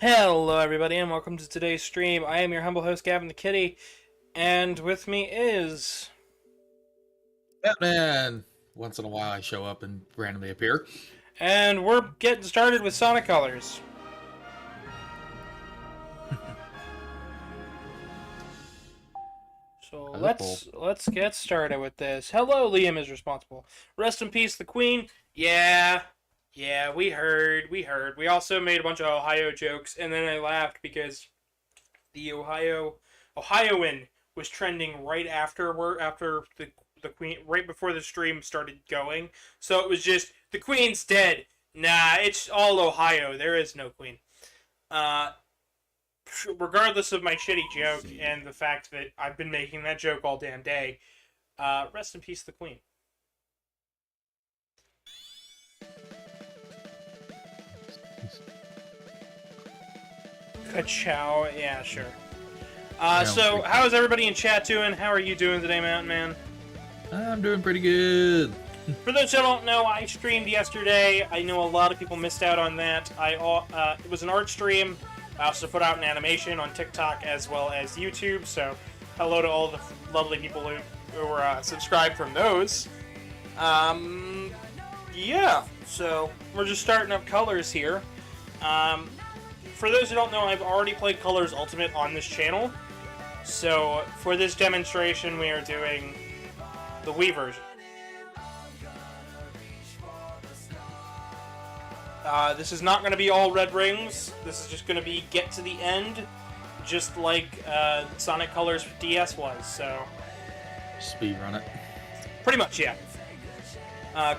Hello everybody and welcome to today's stream. I am your humble host Gavin the Kitty, and with me is... Batman! Once in a while I show up and randomly appear. And we're getting started with Sonic Colors. So let's get started with this. Hello, Liam is responsible. Rest in peace, the Queen. Yeah, we heard. We also made a bunch of Ohio jokes, and then I laughed because the Ohioan was trending right after the Queen, right before the stream started going. So it was just, the Queen's dead. Nah, it's all Ohio. There is no Queen. Regardless of my shitty joke and the fact that I've been making that joke all damn day, rest in peace, the Queen. Ka-chow, yeah, sure. So, how is everybody in chat doing? How are you doing today, Mountain Man? I'm doing pretty good. For those who don't know, I streamed yesterday. I know a lot of people missed out on that. It was an art stream. I also put out an animation on TikTok as well as YouTube, so hello to all the lovely people who were subscribed from those. Yeah, so we're just starting up Colors here. For those who don't know, I've already played Colors Ultimate on this channel, so for this demonstration we are doing the Wii version. This is not going to be all red rings. This is just going to be get to the end, just like Sonic Colors DS was. So speedrun it. Pretty much, yeah.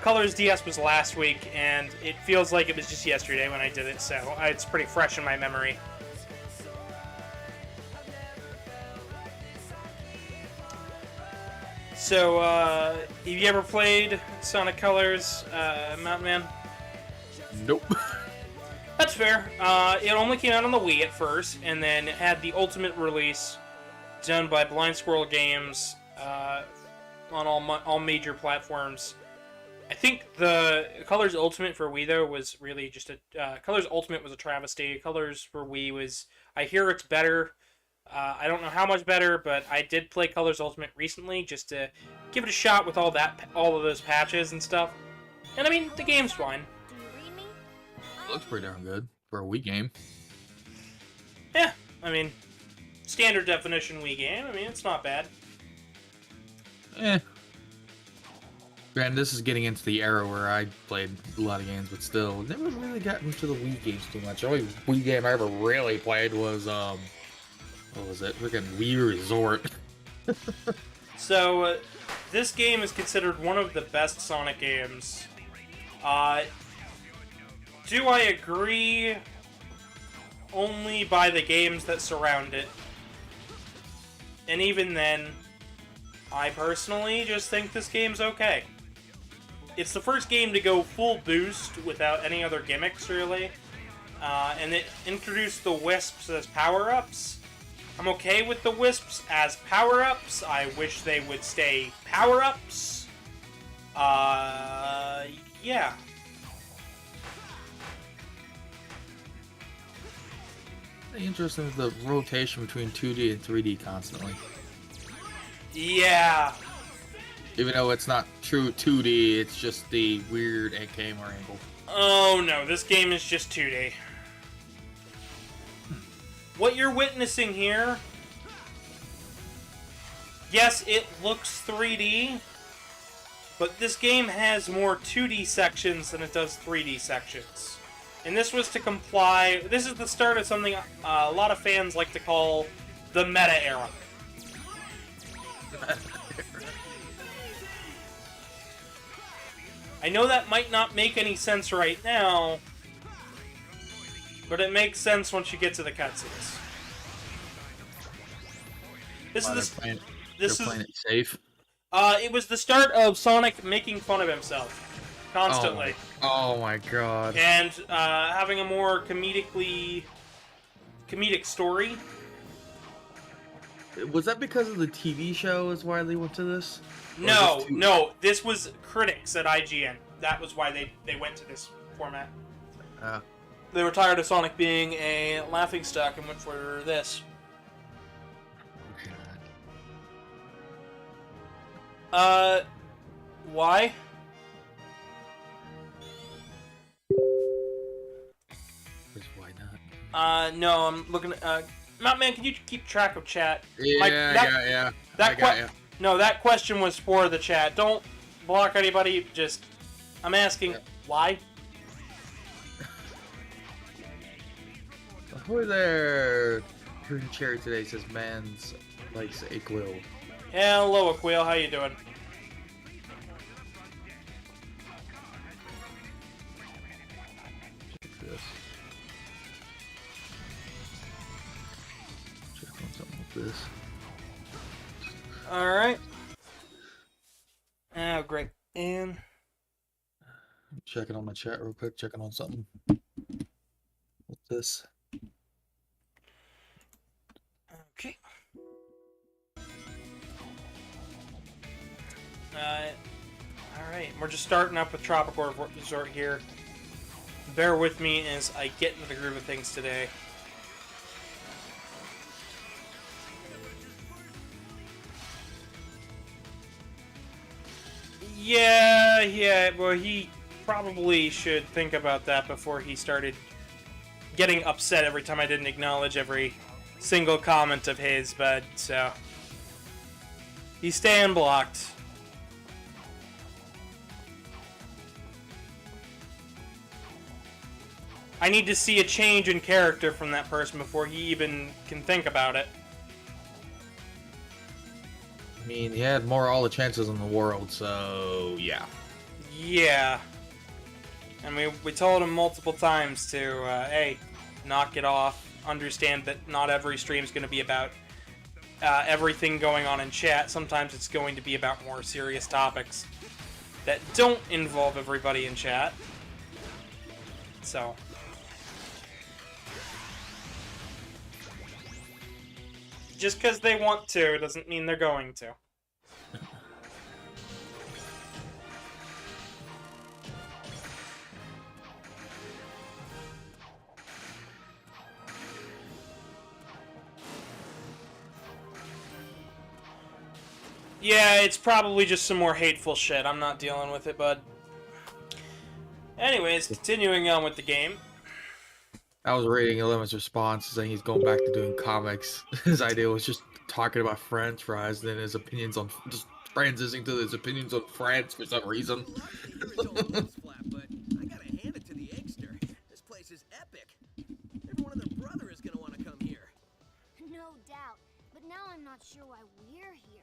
Colors DS was last week, and it feels like it was just yesterday when I did it, so it's pretty fresh in my memory. So, have you ever played Sonic Colors, Mountain Man? Nope. That's fair. It only came out on the Wii at first, and then it had the Ultimate release done by Blind Squirrel Games on all major platforms. I think the Colors Ultimate for Wii, though, was really just a... Colors Ultimate was a travesty. Colors for Wii was... I hear it's better. I don't know how much better, but I did play Colors Ultimate recently just to give it a shot with all of those patches and stuff. And I mean, the game's fine. Looks pretty darn good for a Wii game. Yeah, I mean, standard definition Wii game. I mean, it's not bad. Granted, this is getting into the era where I played a lot of games, but still, never really got into the Wii games too much. The only Wii game I ever really played was, what was it? Freaking Wii Resort. So, this game is considered one of the best Sonic games. Do I agree? Only by the games that surround it. And even then, I personally just think this game's okay. It's the first game to go full boost without any other gimmicks, really. And it introduced the Wisps as power-ups. I'm okay with the Wisps as power-ups. I wish they would stay power-ups. Yeah. Interesting is the rotation between 2D and 3D constantly. Yeah. Even though it's not true 2D, it's just the weird camera angle. Oh no, this game is just 2D. What you're witnessing here, yes, it looks 3D, but this game has more 2D sections than it does 3D sections. And this was to comply... This is the start of something a lot of fans like to call the meta era. I know that might not make any sense right now, but it makes sense once you get to the cutscenes. This is playing it safe. It was the start of Sonic making fun of himself constantly. Oh my god. And having a more comedic story. Was that because of the TV show is why they went to this? No, this was critics at IGN. That was why they went to this format. They were tired of Sonic being a laughingstock and went for this. Why? Why not? No, I'm looking at, Mountain Man, can you keep track of chat? Yeah, I got ya. No, that question was for the chat. Don't block anybody, just... I'm asking, why? Ahoy there! Green Cherry today says man's likes a quill. Hello, Aquil, how you doing? Check this. Check on something with this. Alright. Oh, great. And... I'm checking on my chat real quick, checking on something. What's this? Okay. Alright, we're just starting up with Tropical Resort here. Bear with me as I get into the groove of things today. Yeah, well, he probably should think about that before he started getting upset every time I didn't acknowledge every single comment of his, but, so... He's staying blocked. I need to see a change in character from that person before he even can think about it. I mean, he had all the chances in the world, so yeah. Yeah. And we told him multiple times to, hey, knock it off. Understand that not every stream is going to be about everything going on in chat. Sometimes it's going to be about more serious topics that don't involve everybody in chat. So... just because they want to doesn't mean they're going to. Yeah, it's probably just some more hateful shit. I'm not dealing with it, bud. Anyways, continuing on with the game. I was reading Eleven's response saying he's going back to doing comics. His idea was just talking about French fries, and then his opinions on just transitioning to his opinions on France for some reason. But I gotta hand it to the Eggster. This place is epic. Everyone and their brother is gonna want to come here. No doubt, but now I'm not sure why we're here.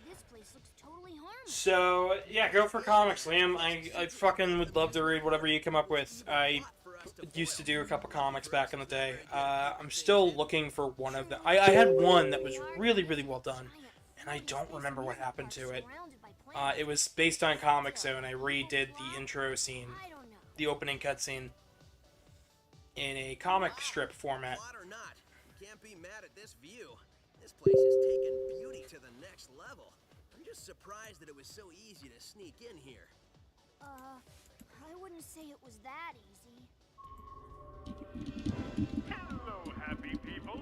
This place looks totally harmless. So, yeah, go for comics, Liam. I fucking would love to read whatever you come up with. I used to do a couple comics back in the day. I'm still looking for one of them. I had one that was really, really well done, and I don't remember what happened to it. It was based on Comic Zone. I redid the intro scene, the opening cutscene, in a comic strip format. Or not, you can't be mad at this view. This place is taking beauty to the next level. I'm just surprised that it was so easy to sneak in here. I wouldn't say it was that easy. Hello, happy people.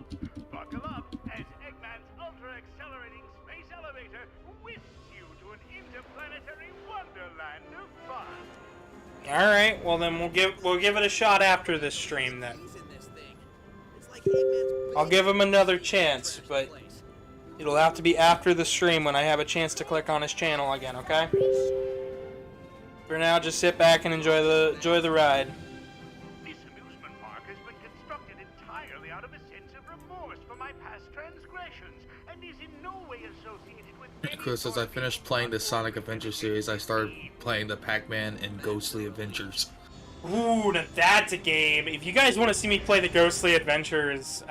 Buckle up as Eggman's ultra-accelerating space elevator whisks you to an interplanetary wonderland of fun. All right, well then we'll give it a shot after this stream then. I'll give him another chance, but it'll have to be after the stream when I have a chance to click on his channel again, okay? For now, just sit back and enjoy the ride. This amusement park has been constructed entirely out of a sense of remorse for my past transgressions, and is in no way associated with Chris says I finished playing the Sonic Adventure series. I started playing the Pac-Man and Ghostly Adventures. Ooh, now that's a game. If you guys want to see me play the Ghostly Adventures,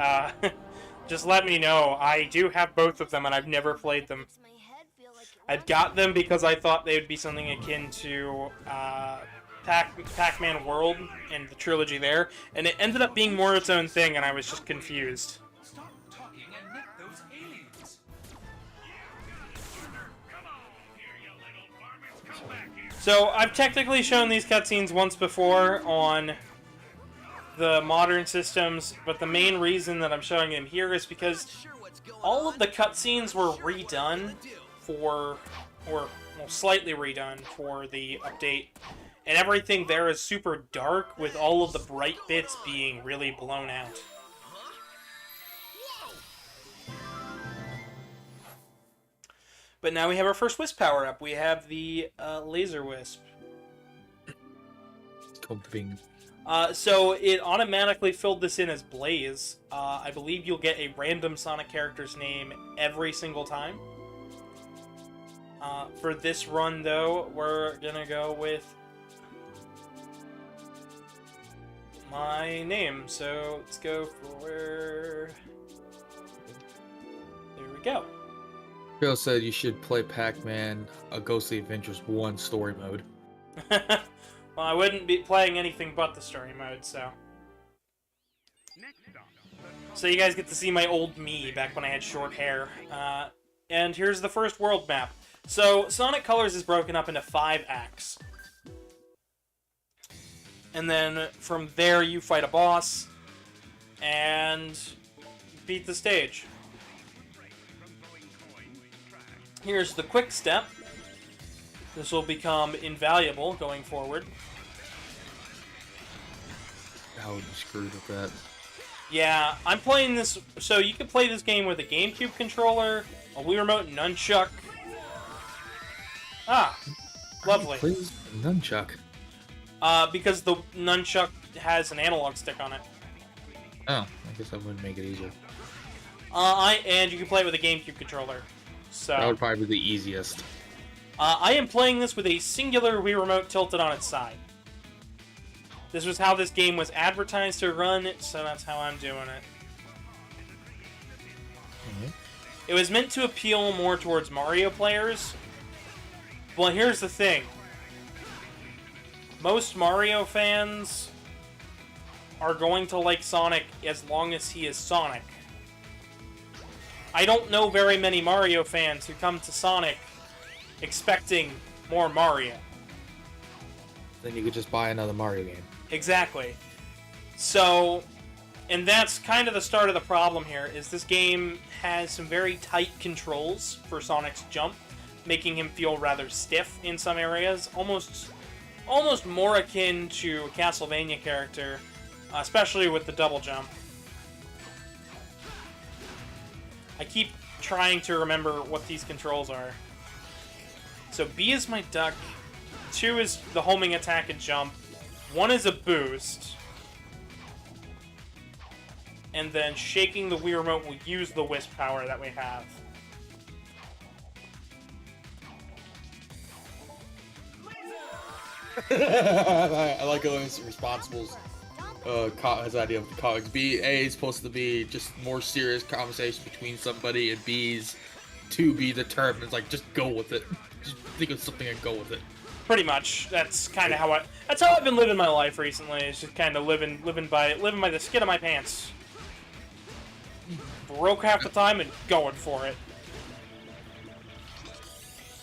just let me know. I do have both of them, and I've never played them. I got them because I thought they would be something akin to Pac-Man World and the trilogy there, and it ended up being more its own thing, and I was just confused. Stop talking and nick those aliens. So, I've technically shown these cutscenes once before on the modern systems, but the main reason that I'm showing him here is because all of the cutscenes were redone for, or well, slightly redone for the update, and everything there is super dark with all of the bright bits being really blown out. But now we have our first Wisp power-up. We have the Laser Wisp. Comforting. So it automatically filled this in as Blaze. I believe you'll get a random Sonic character's name every single time. For this run, though, we're gonna go with my name. So let's go for... There we go. Phil said you should play Pac-Man, A Ghostly Adventures 1 story mode. Well, I wouldn't be playing anything but the story mode, so... So you guys get to see my old me back when I had short hair. And here's the first world map. So, Sonic Colors is broken up into 5 acts. And then from there you fight a boss and beat the stage. Here's the quick step. This will become invaluable going forward. How would you screwed with that? Yeah, I'm playing this... So you can play this game with a GameCube controller, a Wii Remote, nunchuck. Ah, lovely. Please, nunchuck. Because the nunchuck has an analog stick on it. Oh, I guess that would make it easier. And you can play it with a GameCube controller. So That would probably be the easiest. I am playing this with a singular Wii Remote tilted on its side. This was how this game was advertised to run, so that's how I'm doing it. Mm-hmm. It was meant to appeal more towards Mario players. Well, here's the thing. Most Mario fans are going to like Sonic as long as he is Sonic. I don't know very many Mario fans who come to Sonic expecting more Mario. Then you could just buy another Mario game. Exactly. So, and that's kind of the start of the problem here, is this game has some very tight controls for Sonic's jump, making him feel rather stiff in some areas, almost more akin to a Castlevania character, especially with the double jump. I keep trying to remember what these controls are. So B is my duck, 2 is the homing attack and jump, 1 is a boost, and then shaking the Wii Remote will use the Wisp power that we have. I like how it's responsible. His idea of the comics. B, A is supposed to be just more serious conversation between somebody, and B's to be determined. It's like, just go with it. Just think of something and go with it. Pretty much. That's kind of how that's how I've been living my life recently. It's just kind of living by the skin of my pants. Broke half the time and going for it.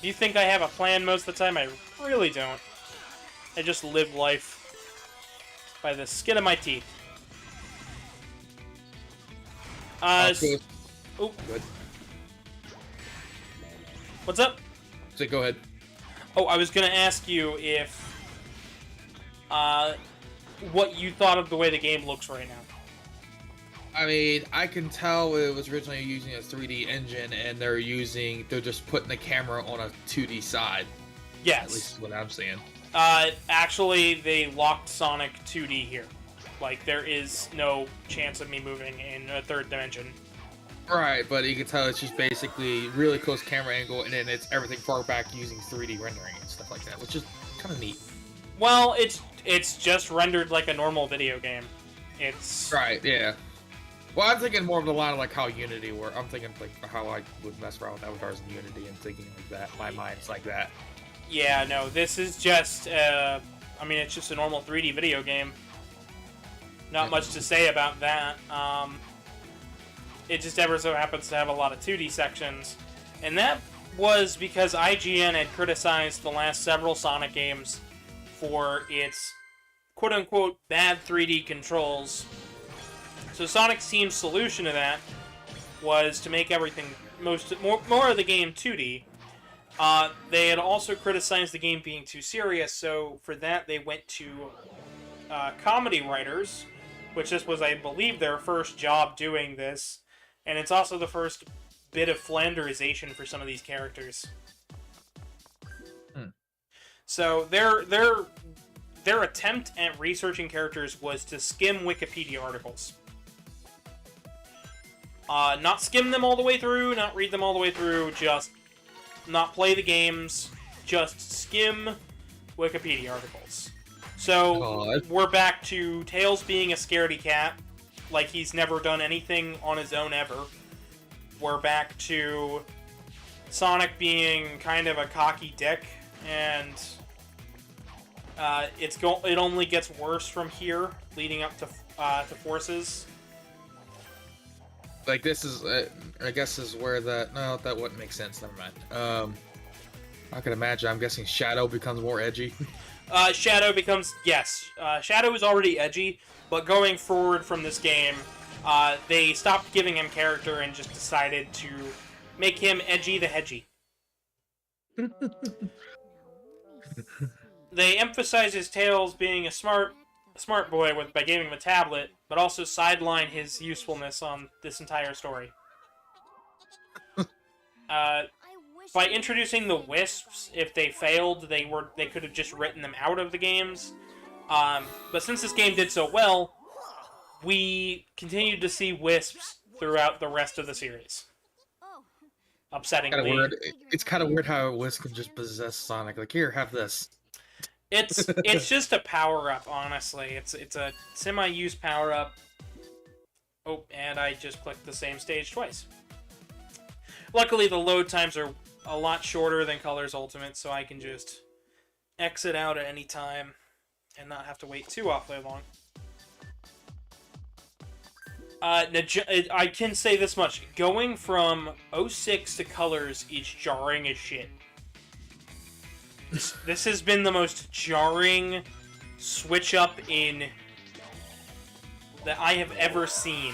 You think I have a plan most of the time? I really don't. I just live life by the skin of my teeth. Okay. Oh, Good. what's up? So go ahead. Oh, I was gonna ask you if, what you thought of the way the game looks right now. I mean, I can tell it was originally using a 3D engine, and they're just putting the camera on a 2D side. Yes. At least what I'm seeing. Actually, they locked Sonic 2D here. Like, there is no chance of me moving in a third dimension. Right, but you can tell it's just basically really close camera angle, and then it's everything far back using 3D rendering and stuff like that, which is kind of neat. Well, it's just rendered like a normal video game. It's... Right, yeah. Well, I'm thinking more of the line of like how Unity works. I'm thinking like how I would mess around with avatars in Unity and thinking like that. My mind's like that. Yeah, no, this is just, I mean, it's just a normal 3D video game. Not much to say about that. It just ever so happens to have a lot of 2D sections. And that was because IGN had criticized the last several Sonic games for its quote-unquote bad 3D controls. So Sonic's team's solution to that was to make everything more of the game 2D. They had also criticized the game being too serious, so for that they went to comedy writers, which this was, I believe, their first job doing this, and it's also the first bit of Flanderization for some of these characters. So their attempt at researching characters was to skim Wikipedia articles. Not skim them all the way through, not read them all the way through, just not play the games, just skim Wikipedia articles. So, we're back to Tails being a scaredy cat, like he's never done anything on his own ever. We're back to Sonic being kind of a cocky dick, and it only gets worse from here, leading up to Forces. Like, this is, I guess is where no, that wouldn't make sense, never mind. I can imagine, I'm guessing Shadow becomes more edgy. Shadow becomes, yes, Shadow is already edgy, but going forward from this game, they stopped giving him character and just decided to make him Edgy the Hedgy. They emphasize his Tails being a smart boy by giving him a tablet, but also sideline his usefulness on this entire story. By introducing the Wisps, if they failed, they could have just written them out of the games. But since this game did so well, we continued to see Wisps throughout the rest of the series. Upsettingly. It's kind of weird how a Wisp can just possess Sonic. Like, here, have this. It's just a power-up, honestly. It's a semi-use power-up. Oh, and I just clicked the same stage twice. Luckily, the load times are a lot shorter than Colors Ultimate, so I can just exit out at any time and not have to wait too awfully long. I can say this much. Going from 06 to Colors is jarring as shit. This has been the most jarring switch up that I have ever seen.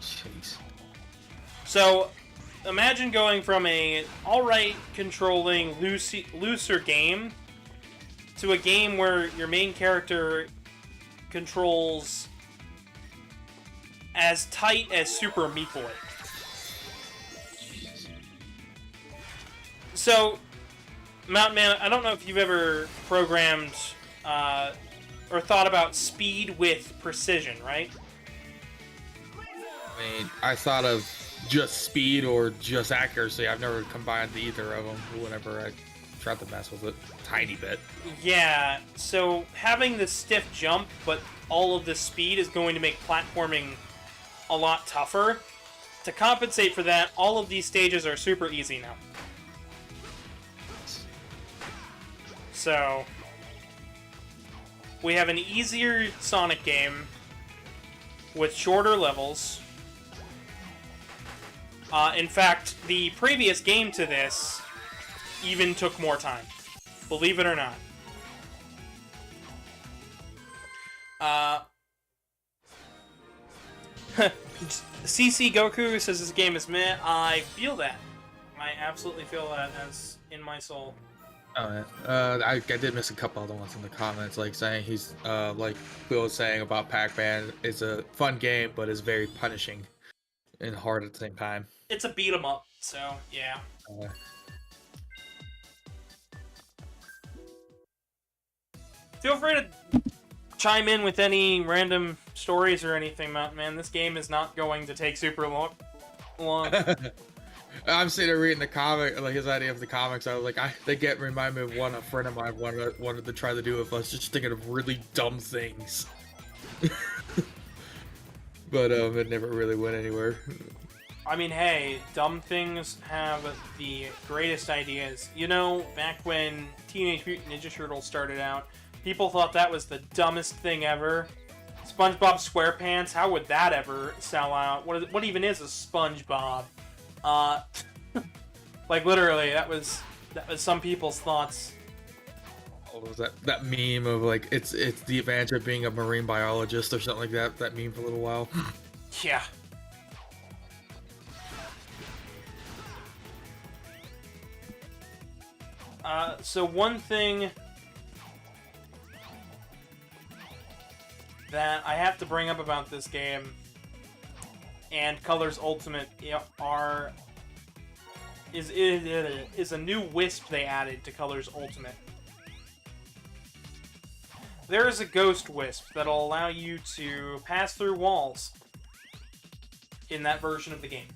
Jeez. So, imagine going from a alright controlling, looser game to a game where your main character controls as tight as Super Meat Boy. So, Mountain Man, I don't know if you've ever programmed or thought about speed with precision, right? I mean, I thought of just speed or just accuracy. I've never combined either of them whenever I tried to mess with it a tiny bit. Yeah, so having the stiff jump, but all of the speed is going to make platforming a lot tougher. To compensate for that, all of these stages are super easy now. So, we have an easier Sonic game with shorter levels. In fact, the previous game to this even took more time. Believe it or not. CC Goku says this game is meh. I feel that. I absolutely feel that as in my soul. Oh, yeah. I did miss a couple other ones in the comments, like saying he's, like Bill was saying about Pac-Man, it's a fun game, but it's very punishing and hard at the same time. It's a beat 'em up, so yeah. Feel free to chime in with any random stories or anything, Mountain Man. This game is not going to take super long. I'm sitting there reading the comic, like his idea of the comics. I was like, remind me of one a friend of mine wanted to try to do with us, just thinking of really dumb things. But it never really went anywhere. I mean, hey, dumb things have the greatest ideas. You know, back when Teenage Mutant Ninja Turtles started out, people thought that was the dumbest thing ever. SpongeBob SquarePants, how would that ever sell out? What even is a SpongeBob? Like literally, that was some people's thoughts. What was that meme of like it's the advantage of being a marine biologist or something like that? That meme for a little while. Yeah. So one thing that I have to bring up about this game and Colors Ultimate is a new wisp they added to Colors Ultimate. There is a ghost wisp that'll allow you to pass through walls in that version of the game.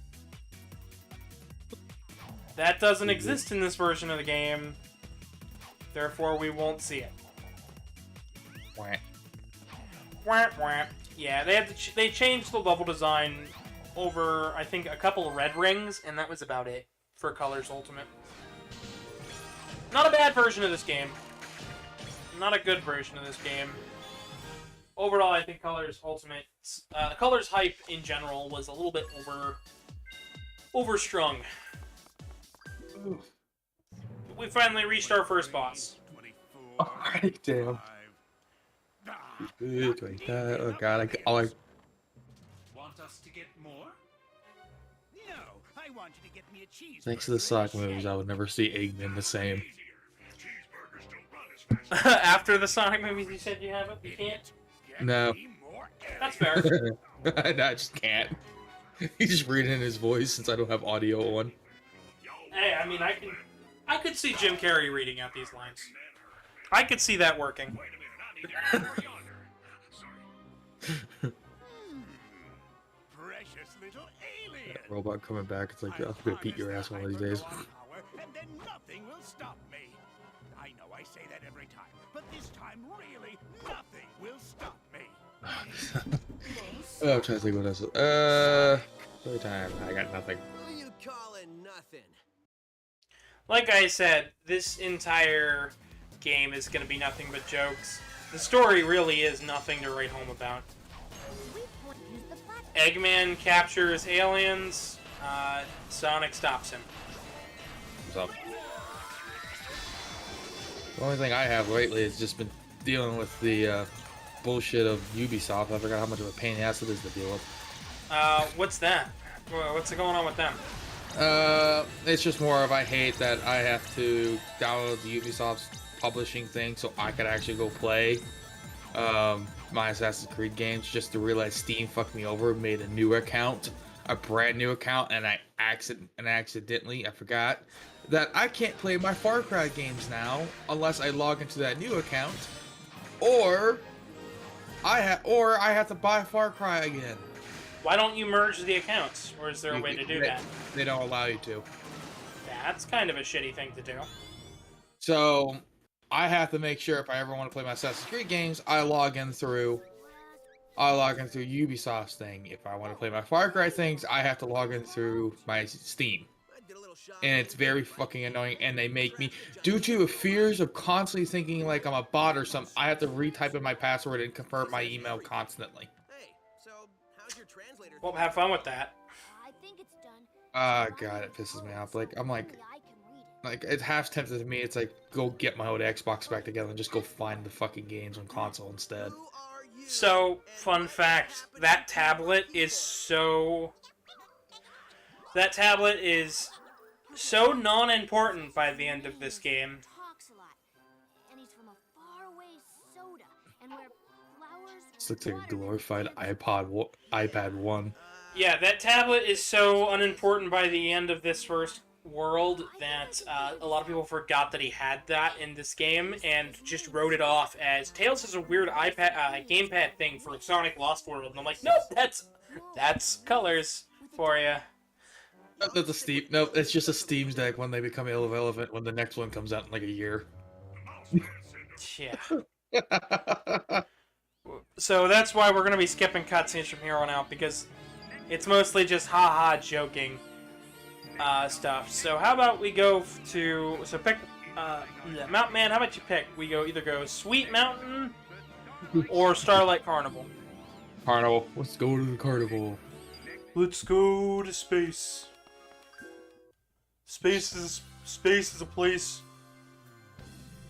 That doesn't exist in this version of the game, therefore we won't see it. Wah. Wah, wah. Yeah, they changed the level design over, I think, a couple of red rings, and that was about it for Colors Ultimate. Not a bad version of this game. Not a good version of this game. Overall, I think Colors Ultimate, Colors hype in general was a little bit overstrung. We finally reached our first boss. Alright, damn. Oh god, Want us to get more? No, I want you to get me a cheese. thanks to the Sonic movies, I would never see Eggman the same. After the Sonic movies, you said you haven't? You can't? No. That's fair. I just can't. He's just reading in his voice since I don't have audio on. Hey, I mean, I could see Jim Carrey reading out these lines. I could see that working. Precious little alien. That robot coming back, it's like, I'm gonna beat your ass one of these days. And then nothing will stop me. I know I say that every time, but this time really nothing will stop me. Oh, I'm trying to think what else. Every time, I got nothing. Who you calling nothing? Like I said, this entire game is going to be nothing but jokes. The story really is nothing to write home about. Eggman captures aliens, Sonic stops him. What's up? The only thing I have lately has just been dealing with the bullshit of Ubisoft. I forgot how much of a pain in the ass it is to deal with. What's that? What's going on with them? It's just more of I hate that I have to download the Ubisoft's publishing thing so I could actually go play my Assassin's Creed games, just to realize Steam fucked me over, made a new account, a brand new account, and I accidentally, I forgot that I can't play my Far Cry games now unless I log into that new account, or I have to buy Far Cry again. Why don't you merge the accounts? Or is there a way to do that? They don't allow you to. That's kind of a shitty thing to do. So I have to make sure if I ever want to play my Assassin's Creed games, I log in through Ubisoft's thing. If I want to play my Far Cry things, I have to log in through my Steam. And it's very fucking annoying, and they make me, due to fears of constantly thinking like I'm a bot or something, I have to retype in my password and confirm my email constantly. Hey, so how's your translator? Well, have fun with that. I think it's done. Ah, God, it pisses me off. Like, I'm like, I can read it. it's half tempted to me. It's like, go get my old Xbox back together and just go find the fucking games on console instead. Who are you? So, fun fact, that tablet is so non-important by the end of this game. Talks a lot, and he's from a faraway soda, and where flowers. This looks like a glorified iPad 1. Yeah, that tablet is so unimportant by the end of this first world that a lot of people forgot that he had that in this game and just wrote it off as Tails is a weird iPad gamepad thing for Sonic Lost World. And I'm like, nope, that's Colors for you. That's a Steam. No, it's just a Steam Deck when they become irrelevant when the next one comes out in like a year. Yeah. So that's why we're going to be skipping cutscenes from here on out, because it's mostly just haha joking stuff. So how about we go to... So pick... Mountain Man, how about you pick? We either go Sweet Mountain or Starlight Carnival. Carnival. Let's go to the carnival. Let's go to space. Space is a place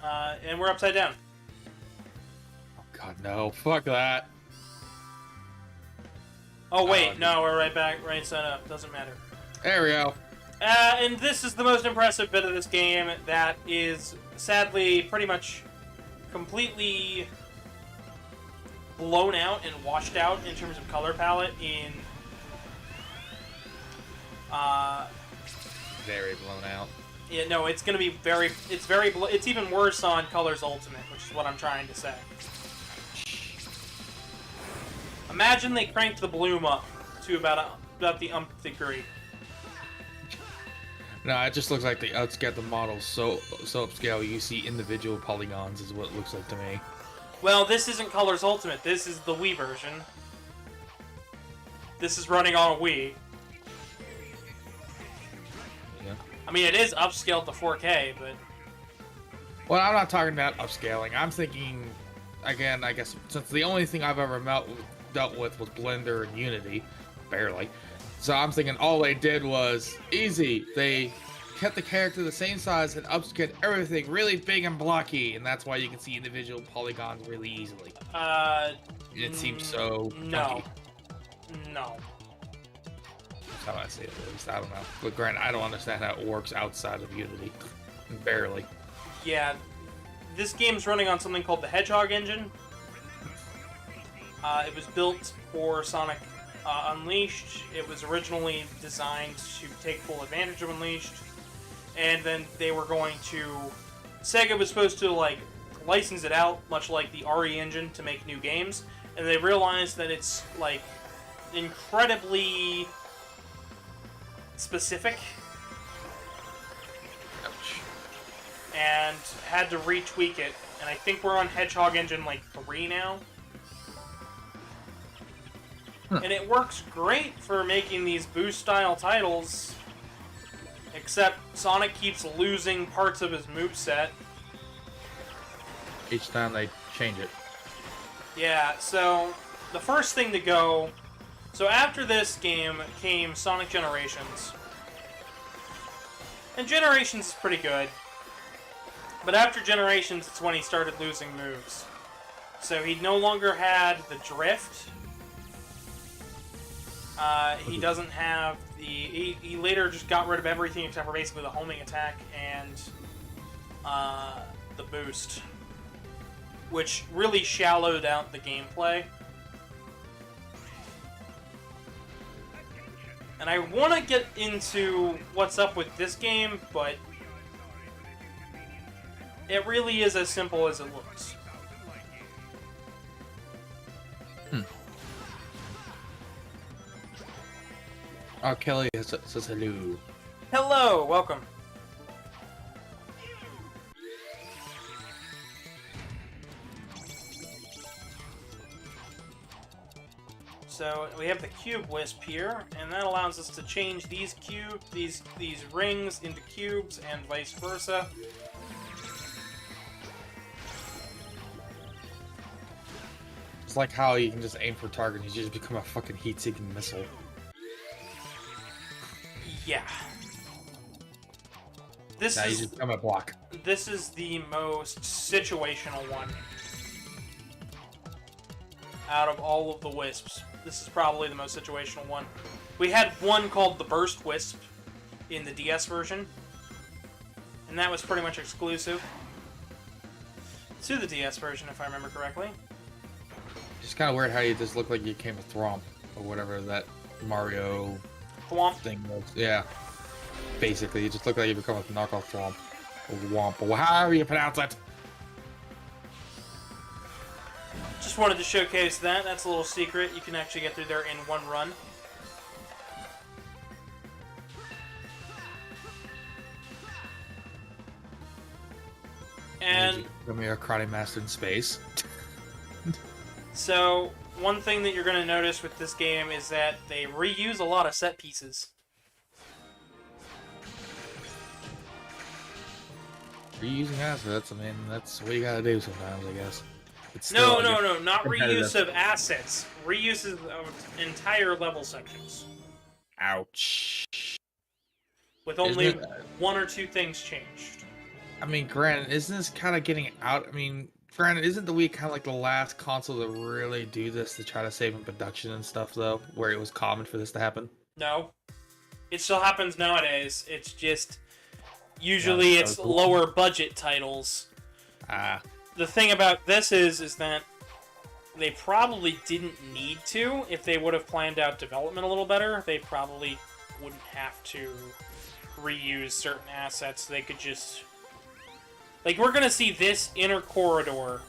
And we're upside down. Oh god, no. Fuck that. Oh wait, no, we're right back, right side up. Doesn't matter. There we go. And this is the most impressive bit of this game that is sadly pretty much completely blown out and washed out in terms of color palette in Very blown out. yeah, no, it's gonna be it's even worse on Colors Ultimate, which is what I'm trying to say. Imagine they cranked the bloom up to about the degree. No, it just looks like they upscaled the model so upscale you see individual polygons is what it looks like to me. Well, this isn't Colors Ultimate. This is the Wii version. This is running on a Wii. Yeah. I mean, it is upscaled to 4K, but... Well, I'm not talking about upscaling. I'm thinking, again, I guess, since the only thing I've ever dealt with was Blender and Unity, barely. So I'm thinking all they did was easy. They kept the character the same size and upscaled everything really big and blocky, and that's why you can see individual polygons really easily. It seems so no. funky. No. That's how I see it, at least. I don't know. But granted, I don't understand how it works outside of Unity. Barely. Yeah, this game's running on something called the Hedgehog engine. It was built for Sonic Unleashed. It was originally designed to take full advantage of Unleashed, and then they were going to... Sega was supposed to, like, license it out, much like the RE engine, to make new games, and they realized that it's, like, incredibly specific, Ouch. and had to retweak it, and I think we're on Hedgehog engine, like, 3 now. And it works great for making these boost-style titles, except Sonic keeps losing parts of his moveset. Each time they change it. Yeah, so the first thing to go... So after this game came Sonic Generations. And Generations is pretty good. But after Generations, it's when he started losing moves. So he no longer had the drift. He doesn't have the... He later just got rid of everything except for basically the homing attack and the boost, which really shallowed out the gameplay. And I want to get into what's up with this game, but it really is as simple as it looks. Oh, Kelly says hello. Hello, welcome. So we have the cube wisp here, and that allows us to change these these rings into cubes and vice versa. It's like how you can just aim for target and you just become a fucking heat-seeking missile. Yeah. This Now you is just become a block. this is the most situational one out of all of the wisps. This is probably the most situational one. We had one called the Burst Wisp in the DS version, and that was pretty much exclusive to the DS version, if I remember correctly. It's kind of weird how you just look like you came a Thwomp or whatever that Mario Thwomp. thing was. Yeah. Basically, you just look like you become a knockoff Thwomp. Or Womp, or however you pronounce it. Just wanted to showcase that. That's a little secret. You can actually get through there in one run. And Become a karate master in space. so, one thing that you're going to notice with this game is that they reuse a lot of set pieces. Reusing assets, I mean, that's what you gotta do sometimes, I guess. It's No, still, no, not competitive. reuse of assets. Reuse of entire level sections. Ouch. With only Isn't it- one or two things changed. I mean, granted, isn't this kind of getting out? I mean, granted, isn't the Wii kind of like the last console to really do this to try to save in production and stuff, though, where it was common for this to happen? No. It still happens nowadays. It's just usually it's lower budget titles. Ah. The thing about this is that they probably didn't need to. If they would have planned out development a little better, they probably wouldn't have to reuse certain assets. They could just... Like, we're gonna see this inner corridor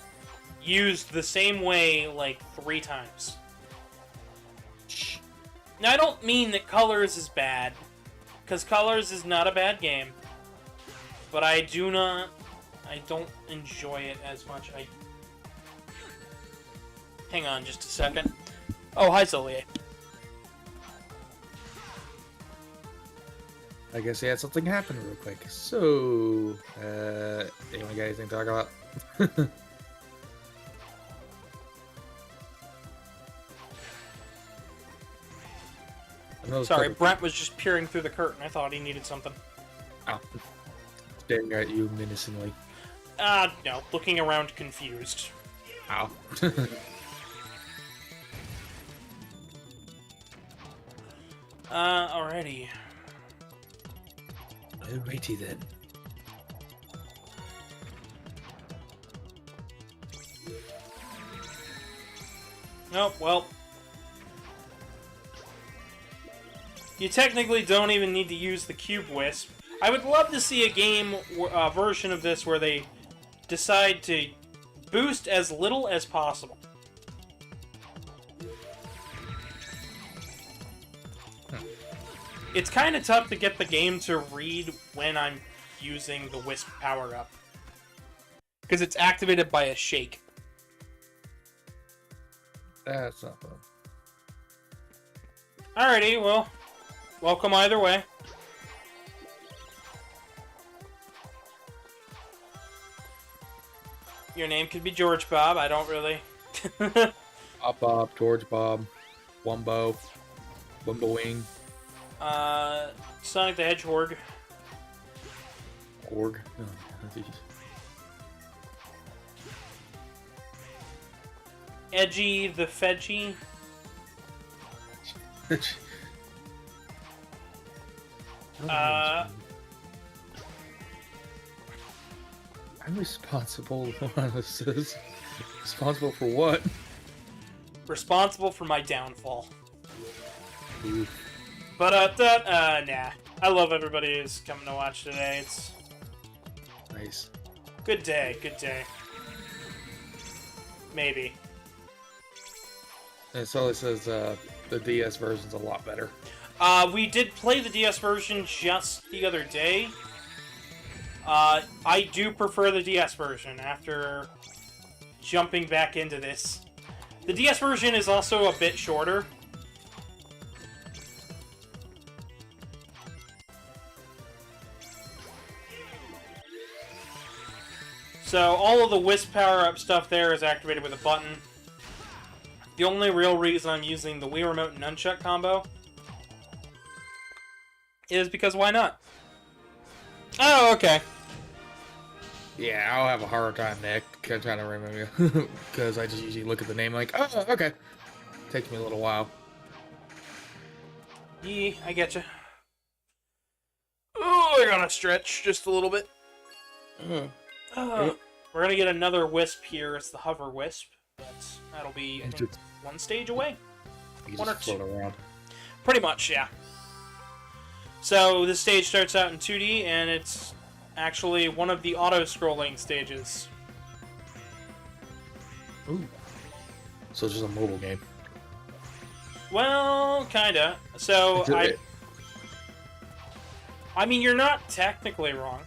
used the same way, like, 3 times. Now, I don't mean that Colors is bad, because Colors is not a bad game. But I don't enjoy it as much. Hang on just a second. Oh, hi, Zolier. I guess he had something happen real quick. So, anyone got anything to talk about? Sorry, Brent was just peering through the curtain. I thought he needed something. Oh. Staring at you menacingly. No. Looking around confused. Ow. Alrighty. Alrighty then. Oh, well. You technically don't even need to use the Cube Wisp. I would love to see a game version of this where they decide to boost as little as possible. It's kind of tough to get the game to read when I'm using the Wisp power-up. Because it's activated by a shake. That's not fun. Alrighty, well, welcome either way. Your name could be George Bob, I don't really... Bob, George Bob, Wumbo, Wing. Sonic the Hedgehog. Org. Oh, geez. Edgy the Fedgy. I'm responsible. It says responsible for what? Responsible for my downfall. Oof. But nah. I love everybody who's coming to watch today. It's Nice. good day, good day. Maybe. And so it says the DS version's a lot better. We did play the DS version just the other day. I do prefer the DS version after jumping back into this. The DS version is also a bit shorter. So all of the Wisp power-up stuff there is activated with a button. The only real reason I'm using the Wii Remote and Nunchuck combo is because why not? Oh, okay. Yeah, I'll have a harder time, Nick. I'm trying to remember because I just usually look at the name like, oh, okay. Takes me a little while. Yeah, I getcha. Oh, I gotta stretch just a little bit. We're gonna get another Wisp here. It's the Hover Wisp. That'll be, I think, one stage away. You One or just float two. around. Pretty much, yeah. So this stage starts out in 2D, and it's actually one of the auto-scrolling stages. Ooh. So it's just a mobile game. Well, kinda. So I mean, you're not technically wrong.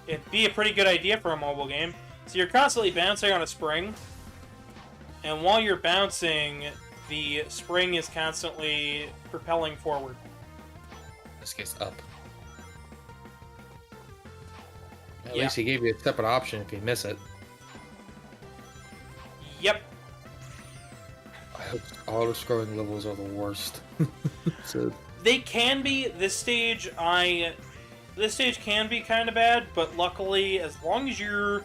It'd be a pretty good idea for a mobile game. So you're constantly bouncing on a spring, and while you're bouncing, the spring is constantly propelling forward. In this case, up. At Yeah. least he gave you a separate option if you miss it. Yep. I hope auto-scrolling levels are the worst. So, They can be. This stage, I This stage can be kind of bad, but luckily, as long as you're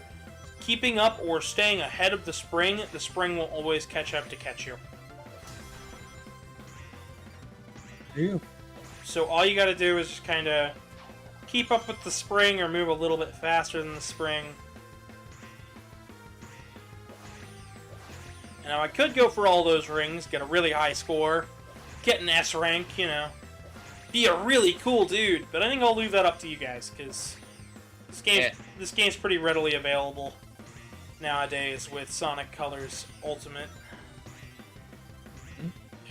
keeping up or staying ahead of the spring will always catch up to catch you. Yeah. So all you gotta do is just kind of keep up with the spring or move a little bit faster than the spring. Now I could go for all those rings, get a really high score, get an S rank, you know. Be a really cool dude, but I think I'll leave that up to you guys, because this game's pretty readily available nowadays with Sonic Colors Ultimate.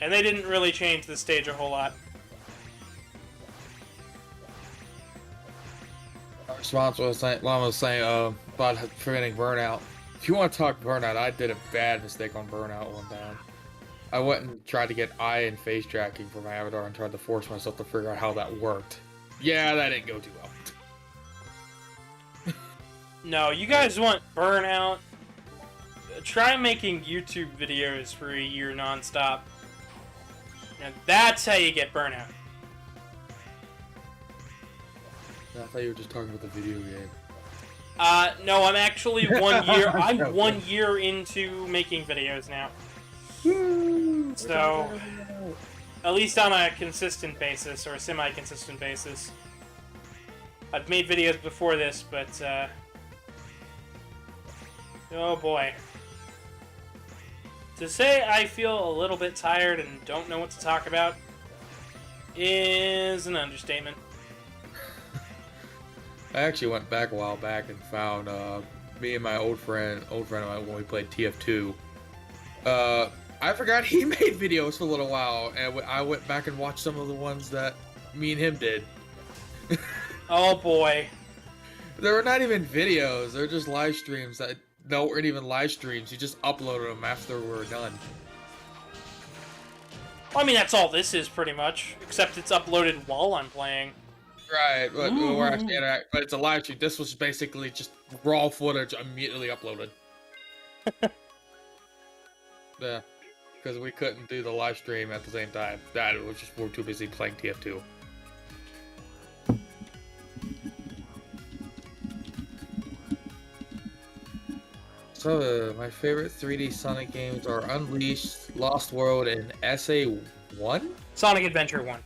And they didn't really change the stage a whole lot. My response was saying, about preventing burnout. If you want to talk burnout, I did a bad mistake on burnout one time. I went and tried to get eye and face tracking for my avatar and tried to force myself to figure out how that worked. Yeah, that didn't go too well. No, you guys want burnout? Try making YouTube videos for a year nonstop. Now that's how you get burnout. I thought you were just talking about the video game. No, I'm actually 1 year. I'm 1 year into making videos now. So, at least on a consistent basis, or a semi-consistent basis. I've made videos before this, but, oh boy. To say I feel a little bit tired and don't know what to talk about is an understatement. I actually went back a while back and found me and my old friend of mine when we played TF2. I forgot he made videos for a little while, and I went back and watched some of the ones that me and him did. Oh boy. They were not even videos, they were just live streams that weren't even live streams. You just uploaded them after we were done. Well, I mean, that's all this is pretty much, except it's uploaded while I'm playing. Right, but but it's a live stream. This was basically just raw footage immediately uploaded. Yeah, because we couldn't do the live stream at the same time. That was just, we were too busy playing TF2. So, my favorite 3D Sonic games are Unleashed, Lost World, and SA1? Sonic Adventure 1.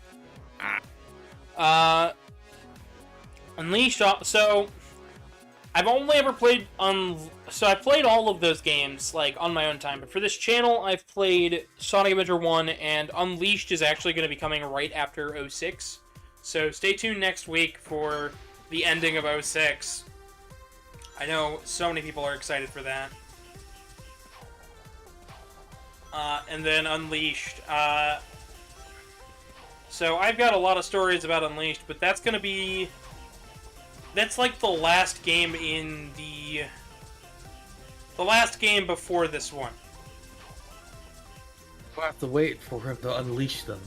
Unleashed. So, I've only ever played so I played all of those games like on my own time. But for this channel, I've played Sonic Adventure 1, and Unleashed is actually going to be coming right after 06. So stay tuned next week for the ending of 06. I know so many people are excited for that. And then Unleashed. So I've got a lot of stories about Unleashed, but that's going to be... That's like the last game in the last game before this one. We'll have to wait for him to unleash them.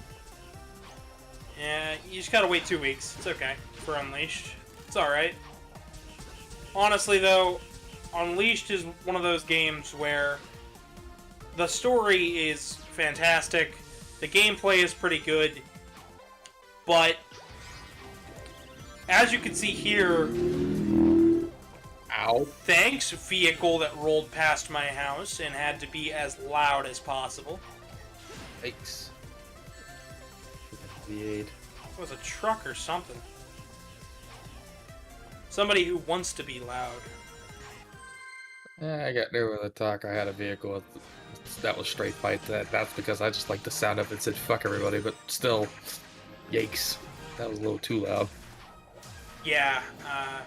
Yeah, you just gotta wait 2 weeks. It's okay for Unleashed. It's alright. Honestly, though, Unleashed is one of those games where the story is fantastic, the gameplay is pretty good, but as you can see here... Ow. Thanks, vehicle that rolled past my house and had to be as loud as possible. Thanks. It was a truck or something. Somebody who wants to be loud. I got there with a talk. I had a vehicle that was straight fight. That's because I just like the sound of it. Said fuck everybody, but still, yikes. That was a little too loud. Yeah, I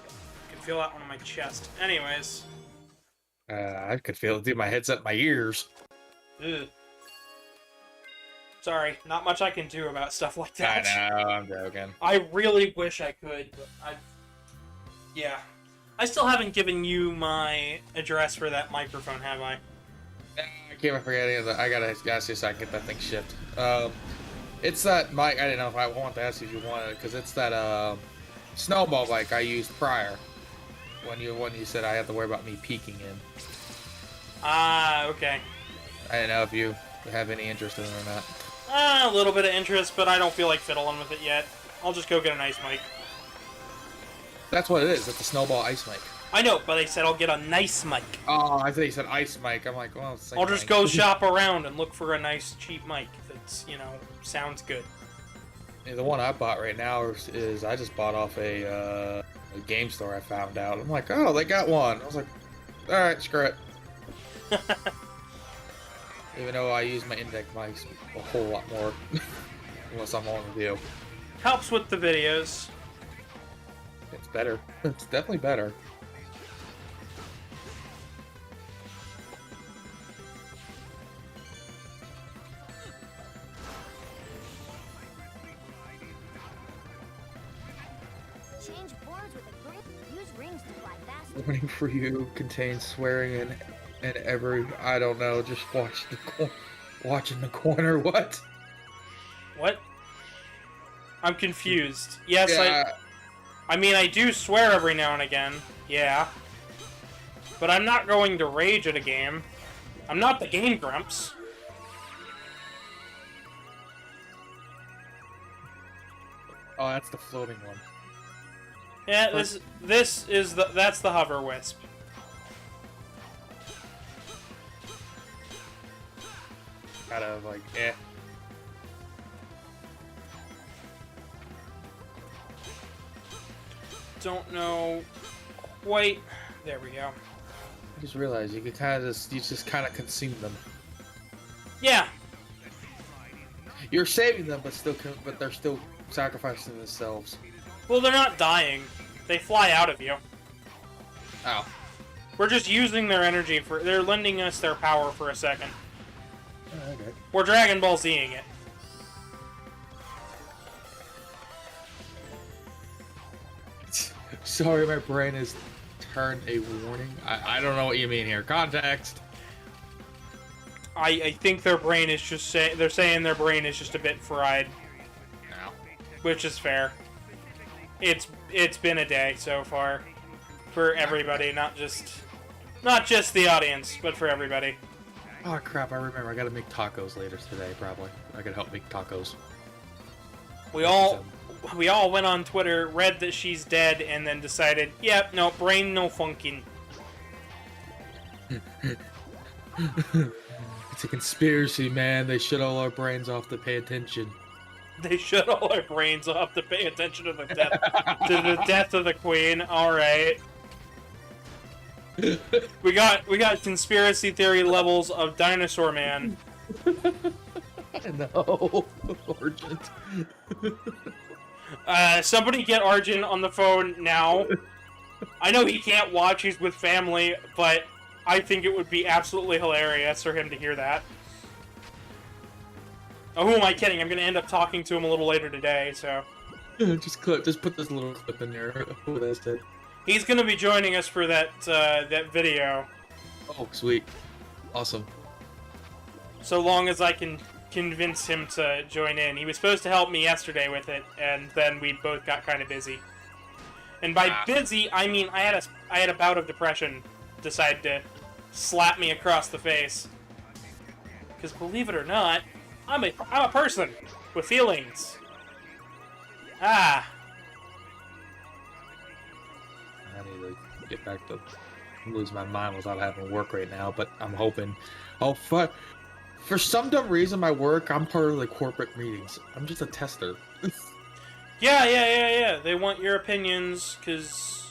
can feel that one on my chest. Anyways. I could feel it through my headset in my ears. Ugh. Sorry, not much I can do about stuff like that. I know, I'm joking. I really wish I could, but yeah. I still haven't given you my address for that microphone, have I? I keep forgetting that. I gotta see so I can get that thing shipped. It's that mic. I didn't know if I want to ask you if you wanted it, because it's that snowball bike I used prior. When you said I had to worry about me peeking in. Ah, okay. I didn't know if you have any interest in it or not. A little bit of interest, but I don't feel like fiddling with it yet. I'll just go get a nice mic. That's what it is. It's a snowball ice mic. I know, but they said I'll get a nice mic. Oh, I thought you said ice mic. I'm like, well, it's the same I'll just thing. go shop around and look for a nice, cheap mic that's, you know, sounds good. Yeah, the one I bought right now is I just bought off a game store I found out. I'm like, oh, they got one. I was like, all right, screw it. Even though I use my index mics a whole lot more unless I'm on review. Helps with the videos. It's better. It's definitely better. Change boards with a grip. Use rings to fly faster. Warning for you contains swearing and every I don't know. Just watch in the corner. What? What? I'm confused. Yes, Yeah. I mean, I do swear every now and again. Yeah. But I'm not going to rage at a game. I'm not the Game Grumps. Oh, that's the floating one. Yeah, that's the Hover Wisp. Kind of like, eh. Don't know quite. There we go. I just realized you could kind of just kind of consume them. Yeah. You're saving them, but they're still sacrificing themselves. Well, they're not dying. They fly out of you. Ow. We're just using their energy for. They're lending us their power for a second. Oh, okay. We're Dragon Ball Zing it. Sorry, my brain has turned a warning. I don't know what you mean here. Context. I think their brain is just they're saying their brain is just a bit fried, No. which is fair. It's been a day so far for everybody, not just the audience, but for everybody. Oh crap! I remember. I gotta make tacos later today. Probably. I could help make tacos. We all went on Twitter, read that she's dead, and then decided, yep, no, brain no funking. It's a conspiracy, man. They shut all our brains off to pay attention. They shut all our brains off to pay attention to the death of the queen. All right. We got conspiracy theory levels of Dinosaur Man. No, Argent. Somebody get Arjun on the phone now. I know he can't watch, he's with family, but I think it would be absolutely hilarious for him to hear that. Oh, who am I kidding? I'm gonna end up talking to him a little later today, so... Just put this little clip in there. What I said. He's gonna be joining us for that video. Oh, sweet. Awesome. So long as I can convince him to join in. He was supposed to help me yesterday with it, and then we both got kind of busy. And by busy, I mean I had a bout of depression decide to slap me across the face. Because believe it or not, I'm a person with feelings. Ah. I need to get back to lose my mind without having to work right now, but I'm hoping. Oh, fuck. For some dumb reason, my work, I'm part of the corporate meetings. I'm just a tester. Yeah. They want your opinions, because...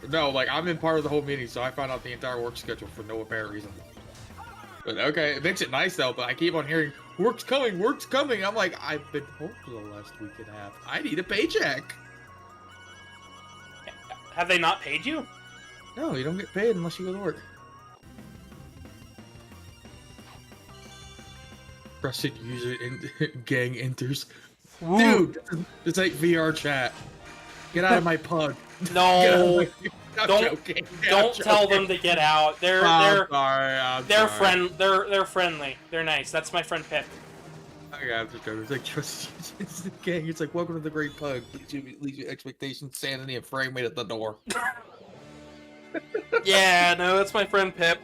No, like, I'm in part of the whole meeting, so I found out the entire work schedule for no apparent reason. But okay, it makes it nice, though, but I keep on hearing, work's coming, work's coming. I'm like, I've been home for the last week and a half. I need a paycheck. Have they not paid you? No, you don't get paid unless you go to work. Trusted user gang enters. Woo. Dude, it's like VR chat. Get out of my pug. No. I'm Don't joking. don't tell them to get out. They're I'm sorry. They're friendly. They're nice. That's my friend Pip. Okay, I'm just joking. It's like trust it's the gang. It's like welcome to the Great Pug. Leave your expectations, sanity, and frame rate at the door. Yeah, no, that's my friend Pip.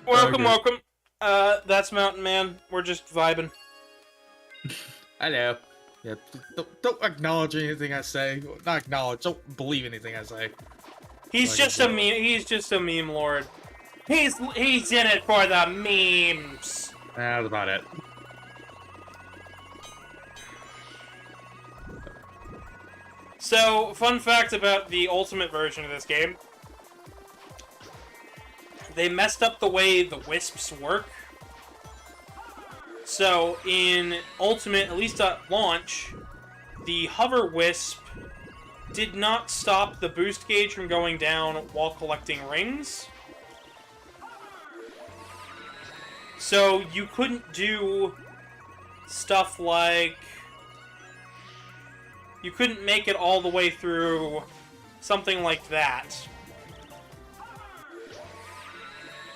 Welcome, Okay. welcome. That's Mountain Man. We're just vibing. Hello. Yeah, don't acknowledge anything I say. Not acknowledge, don't believe anything I say. He's Like just a meme. He's just a meme lord. He's in it for the memes. That's about it. So, fun fact about the Ultimate version of this game. They messed up the way the wisps work. So, in Ultimate, at least at launch, the hover wisp did not stop the boost gauge from going down while collecting rings. So, you couldn't do stuff like... You couldn't make it all the way through something like that.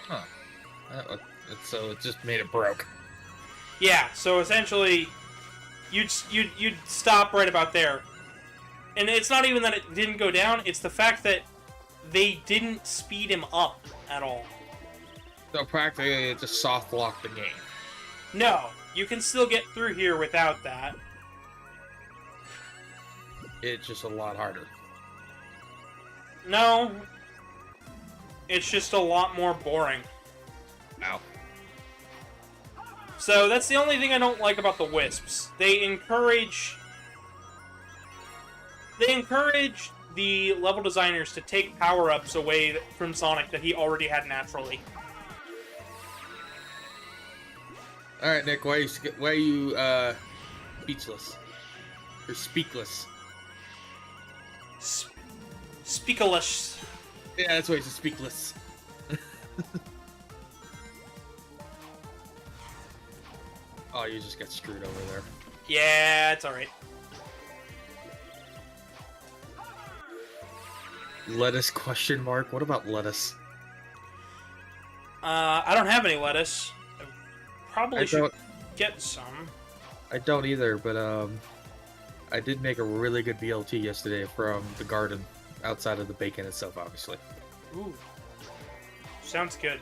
Huh. So it just made it broke. Yeah, so essentially, you'd stop right about there. And it's not even that it didn't go down, it's the fact that they didn't speed him up at all. So practically it just soft locked the game. No, you can still get through here without that. It's just a lot harder. No, it's just a lot more boring. Ow. So that's the only thing I don't like about the wisps. They encourage the level designers to take power-ups away from Sonic that he already had naturally. All right, Nick. Why are you speechless? Or speakless? Speakalicious. Yeah, that's why he's speakless. Oh, you just got screwed over there. Yeah, it's alright. Lettuce question mark? What about lettuce? I don't have any lettuce. I probably I should don't- get some. I don't either, but I did make a really good BLT yesterday from the garden, outside of the bacon itself, obviously. Ooh. Sounds good.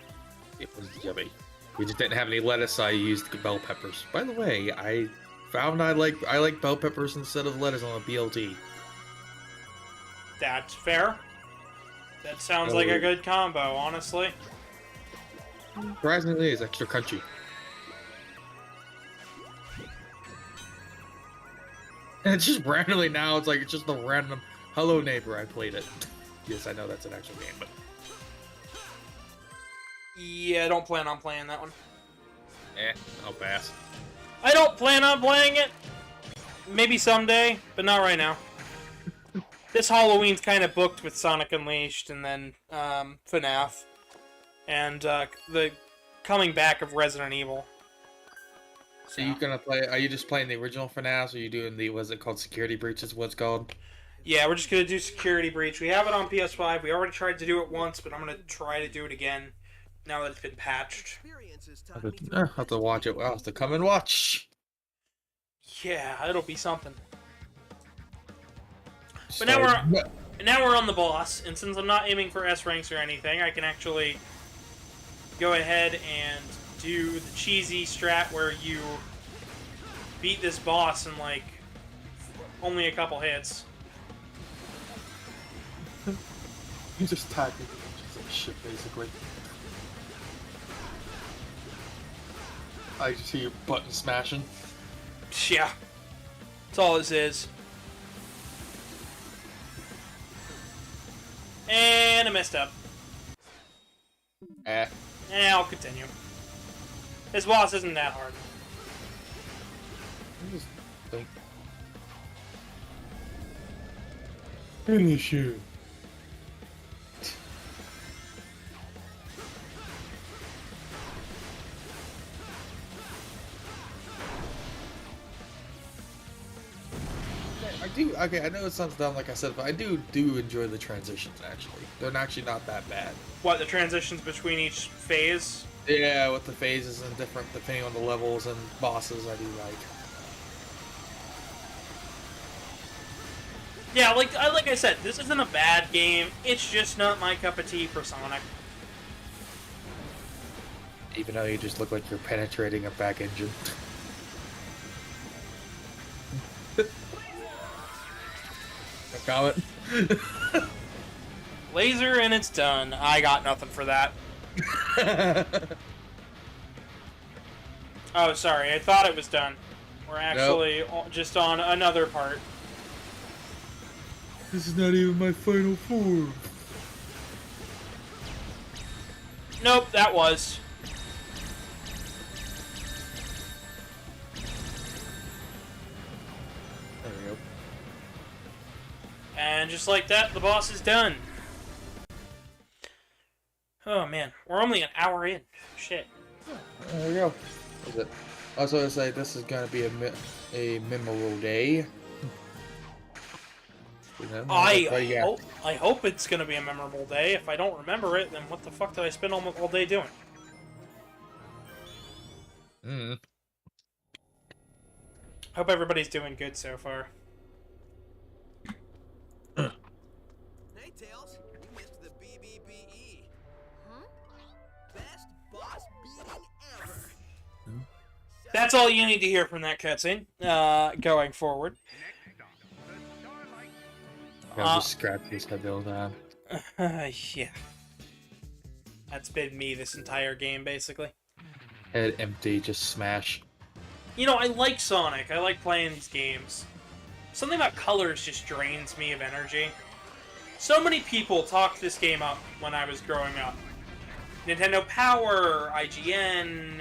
It was yummy. We just didn't have any lettuce, so I used bell peppers. By the way, I found I like bell peppers instead of lettuce on a BLT. That's fair. That sounds like a good combo, honestly. Surprisingly, it's extra crunchy. And it's just randomly now, it's like it's just a random hello neighbor. I played it. Yes, I know that's an actual game, but Yeah, I don't plan on playing that one. I'll pass. I don't plan on playing it. Maybe someday, but not right now. This Halloween's kind of booked with Sonic Unleashed and then FNAF. And the coming back of Resident Evil. So you gonna play? Are you just playing the original FNAF? Or are you doing the what's it called? Security Breach is what it's called. Yeah, we're just gonna do Security Breach. We have it on PS5. We already tried to do it once, but I'm gonna try to do it again now that it's been patched. I'll have to watch it. I'll have to come and watch. Yeah, it'll be something. But now we're on the boss, and since I'm not aiming for S ranks or anything, I can actually go ahead and do the cheesy strat where you beat this boss in like only a couple hits. You just tag me like shit, basically. I just hear you button smashing. Yeah, that's all this is. And I messed up. I'll continue. This boss isn't that hard. I just think. Finish you. Okay, I know it sounds dumb like I said, but I do enjoy the transitions, actually. They're actually not that bad. What, the transitions between each phase? Yeah, with the phases and different, depending on the levels and bosses, I do like. Yeah, like I said, this isn't a bad game. It's just not my cup of tea for Sonic. Even though you just look like you're penetrating a back engine. comment. Laser and it's done. I got nothing for that. Oh, sorry. I thought it was done. We're actually just on another part. This is not even my final form. Nope, that was. There we go. And just like that, the boss is done. Oh man, we're only an hour in. Shit. There we go. Is it? I was going to say this is going to be a memorable day. I hope it's gonna be a memorable day. If I don't remember it, then what the fuck did I spend all day doing? Hope everybody's doing good so far. Hey, Tails, you missed the BBBE. Huh? Best boss beating ever. That's all you need to hear from that cutscene. Going forward. I'll just scratch his head the whole time. Yeah. That's been me this entire game, basically. Head empty, just smash. You know, I like Sonic. I like playing these games. Something about colors just drains me of energy. So many people talked this game up when I was growing up. Nintendo Power, IGN,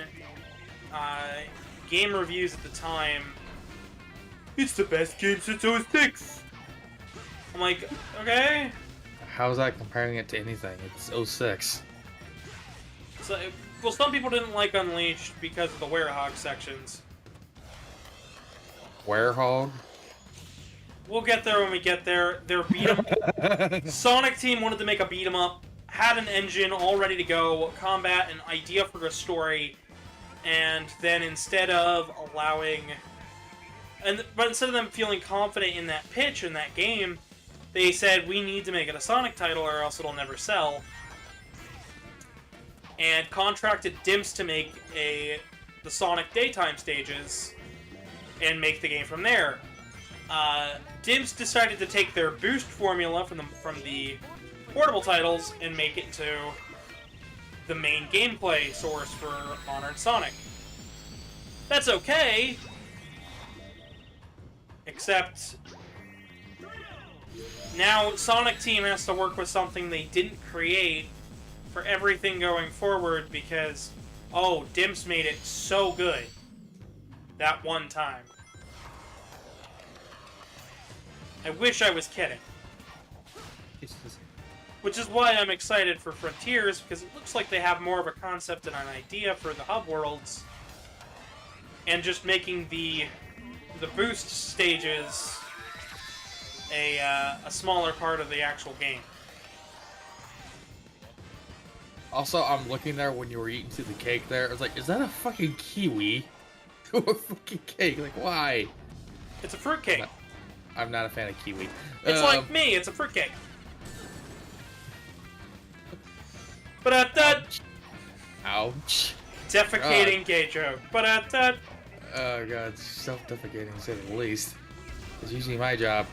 game reviews at the time. It's the best game since 06! I'm like, okay. How's that comparing it to anything? It's 06. So, well, some people didn't like Unleashed because of the Werehog sections. Werehog? We'll get there when we get there. Their beat 'em. Sonic Team wanted to make a beat 'em up, had an engine all ready to go, combat, an idea for a story, and then instead of allowing, but instead of them feeling confident in that pitch in that game, they said we need to make it a Sonic title or else it'll never sell, and contracted Dimps to make the Sonic daytime stages and make the game from there. Dimps decided to take their boost formula from the portable titles and make it to the main gameplay source for modern Sonic. That's okay, except now Sonic Team has to work with something they didn't create for everything going forward because, oh, Dimps made it so good that one time. I wish I was kidding. Which is why I'm excited for Frontiers, because it looks like they have more of a concept and an idea for the hub worlds, and just making the boost stages a smaller part of the actual game. Also, I'm looking there when you were eating through the cake there. I was like, is that a fucking kiwi? A fucking cake? Like, why? It's a fruitcake. I'm not a fan of kiwi. It's like me, it's a fruitcake. Ba-da-da! Ouch. Defecating gay joke. Ba-da-da! Oh god, self-defecating to say the least. It's usually my job.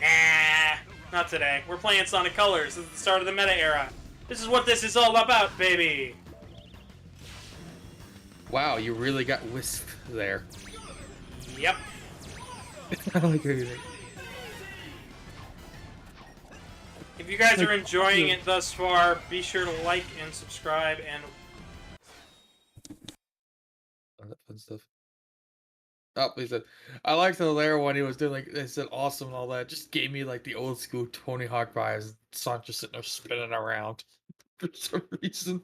Nah, not today. We're playing Sonic Colors. This is the start of the meta era. This is what this is all about, baby! Wow, you really got whisked there. Yep. I like everything. If you guys are enjoying it thus far, be sure to like and subscribe and... All that fun stuff. Oh, he said, I liked the layer one he was doing, like, they said awesome and all that. Just gave me, like, the old school Tony Hawk vibes. Sonic just sitting there spinning around for some reason.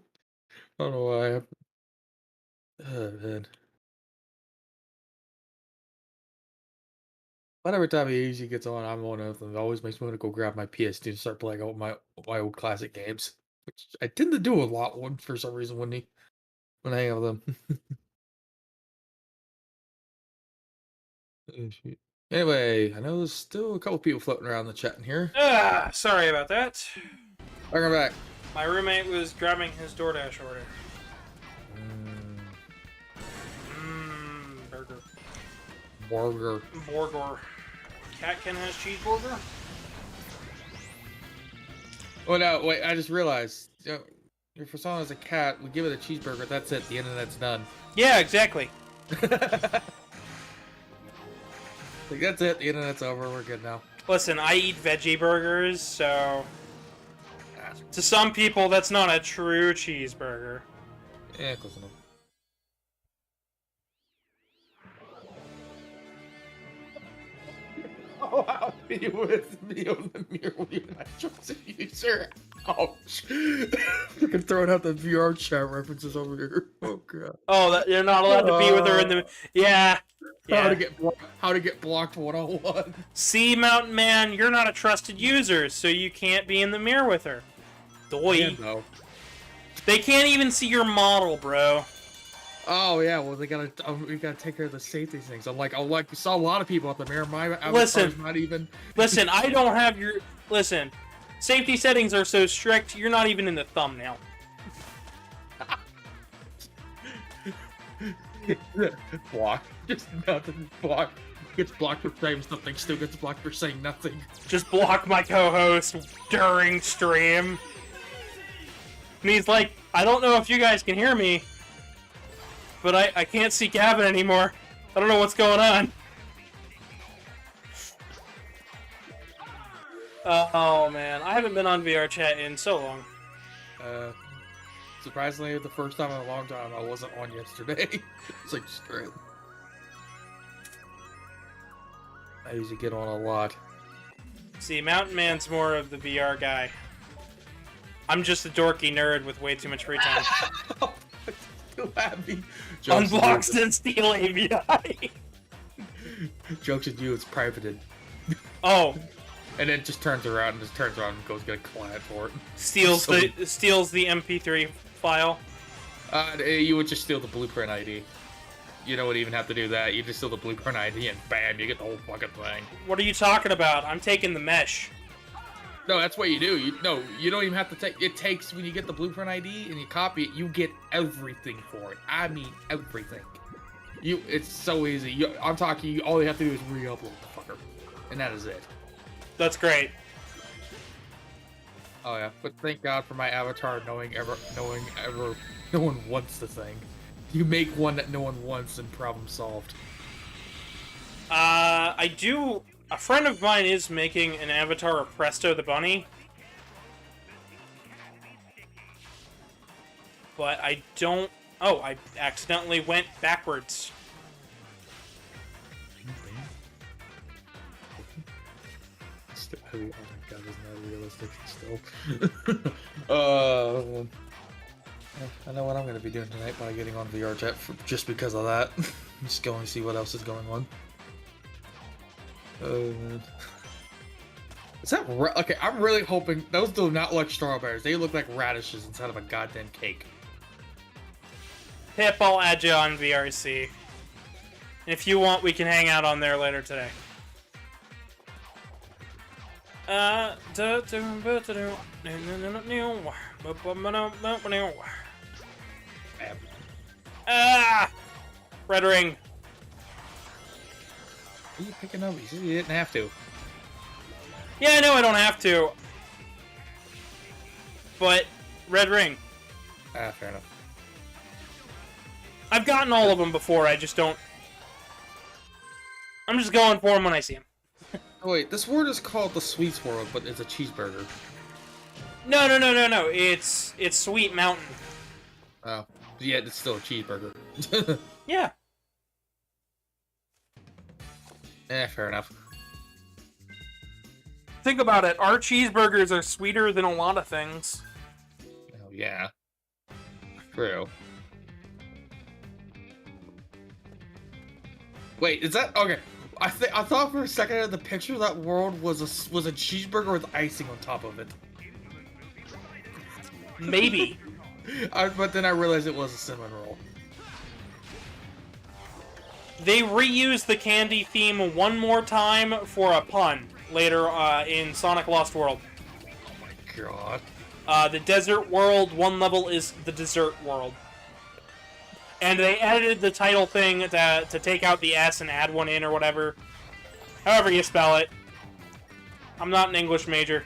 I don't know why. Oh, man. But every time he usually gets on, I'm one of them. It always makes me want to go grab my PS2 and start playing all my old classic games. Which I tend to do a lot for some reason when I hang out with them. Oh, shoot. Anyway, I know there's still a couple people floating around the chat in here. Sorry about that. Welcome back. My roommate was grabbing his DoorDash order. Burger. Borgor. Catkin has cheeseburger? Oh no, wait, I just realized. If someone has a cat, we give it a cheeseburger, that's it, the internet's done. Yeah, exactly. Like, that's it, the internet's over, we're good now. Listen, I eat veggie burgers, so... To some people, that's not a true cheeseburger. Yeah, close enough. Oh, I'll be with me on the mirror when you're not trusted user. Ouch. Freaking throwing out the VR chat references over here. Oh, God. Oh, you're not allowed to be with her in the... Yeah. How to get blocked 101. See, Mountain Man, you're not a trusted user, so you can't be in the mirror with her. Doi. Yeah, no. They can't even see your model, bro. Oh yeah, well we gotta take care of the safety things. I'm like, you saw a lot of people at the mirror. My Listen, not even. Listen, I don't have your. Listen, safety settings are so strict. You're not even in the thumbnail. Block. Just nothing. Block. Gets blocked for saying something. Still gets blocked for saying nothing. Just block my co-host during stream. And he's like, I don't know if you guys can hear me, but I can't see Gavin anymore. I don't know what's going on. Oh man, I haven't been on VR chat in so long. Surprisingly, the first time in a long time, I wasn't on yesterday. It's like, screw it. I usually get on a lot. See, Mountain Man's more of the VR guy. I'm just a dorky nerd with way too much free time. Still happy. Unblocked and steal AVI. Jokes at you, it's privated. Oh. And then just turns around and goes get a client for it. Steals the MP3 file. You would just steal the blueprint ID. You don't even have to do that. You just steal the blueprint ID and bam, you get the whole fucking thing. What are you talking about? I'm taking the mesh. No, that's what you do. You don't even have to take. It takes when you get the blueprint ID and you copy it, you get everything for it. I mean everything. It's so easy. I'm talking. All you have to do is re-upload the fucker, and that is it. That's great. Oh yeah, but thank God for my avatar knowing no one wants the thing. You make one that no one wants and problem solved. I do. A friend of mine is making an avatar of Presto the Bunny. But I don't... Oh, I accidentally went backwards. Oh my God, isn't that realistic still? I know what I'm going to be doing tonight by getting on VR chat just because of that. Just going to see what else is going on. Oh man. Is that okay? I'm really hoping those do not look strawberries. They look like radishes inside of a goddamn cake. Pip, I'll add you on VRC. And if you want, we can hang out on there later today. Red ring. What are you picking up? You said you didn't have to. Yeah, I know I don't have to. But, red ring. Fair enough. I've gotten all of them before, I just don't... I'm just going for them when I see them. Oh wait, this word is called the Sweets World, but it's a cheeseburger. No. It's Sweet Mountain. Oh. Yeah, it's still a cheeseburger. Yeah. Fair enough. Think about it. Our cheeseburgers are sweeter than a lot of things. Oh, yeah. True. Wait, is that... Okay. I thought for a second that the picture of that world was a cheeseburger with icing on top of it. Maybe. But then I realized it was a cinnamon roll. They reused the candy theme one more time for a pun later in Sonic Lost World. Oh my god. The desert world, one level is the dessert world. And they edited the title thing to take out the S and add one in or whatever. However you spell it. I'm not an English major.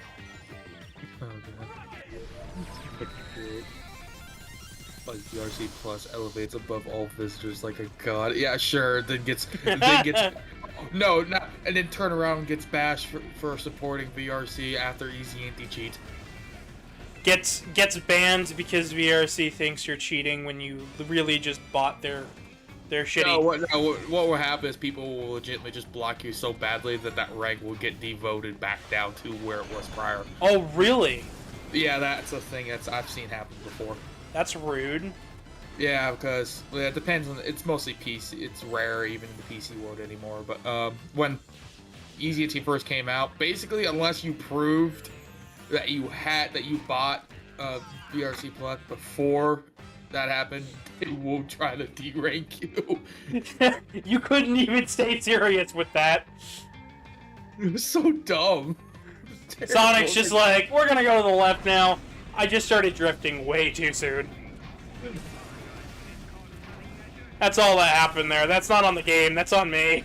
Oh, God. Like VRC Plus elevates above all visitors like a god. Yeah, sure. Then gets no, not and then turn around and gets bashed for supporting VRC after easy anti-cheat. Gets banned because VRC thinks you're cheating when you really just bought their shitty. What will happen is people will legitimately just block you so badly that rank will get devoted back down to where it was prior. Oh, really? Yeah, that's a thing I've seen happen before. That's rude. Yeah, because it depends on. It's mostly PC. It's rare even in the PC world anymore. But when Easy Team first came out, basically unless you proved that you bought VRC Plus before that happened, it will try to derank you. You couldn't even stay serious with that. It was so dumb. Sonic's just like, we're gonna go to the left now. I just started drifting way too soon. That's all that happened there. That's not on the game. That's on me.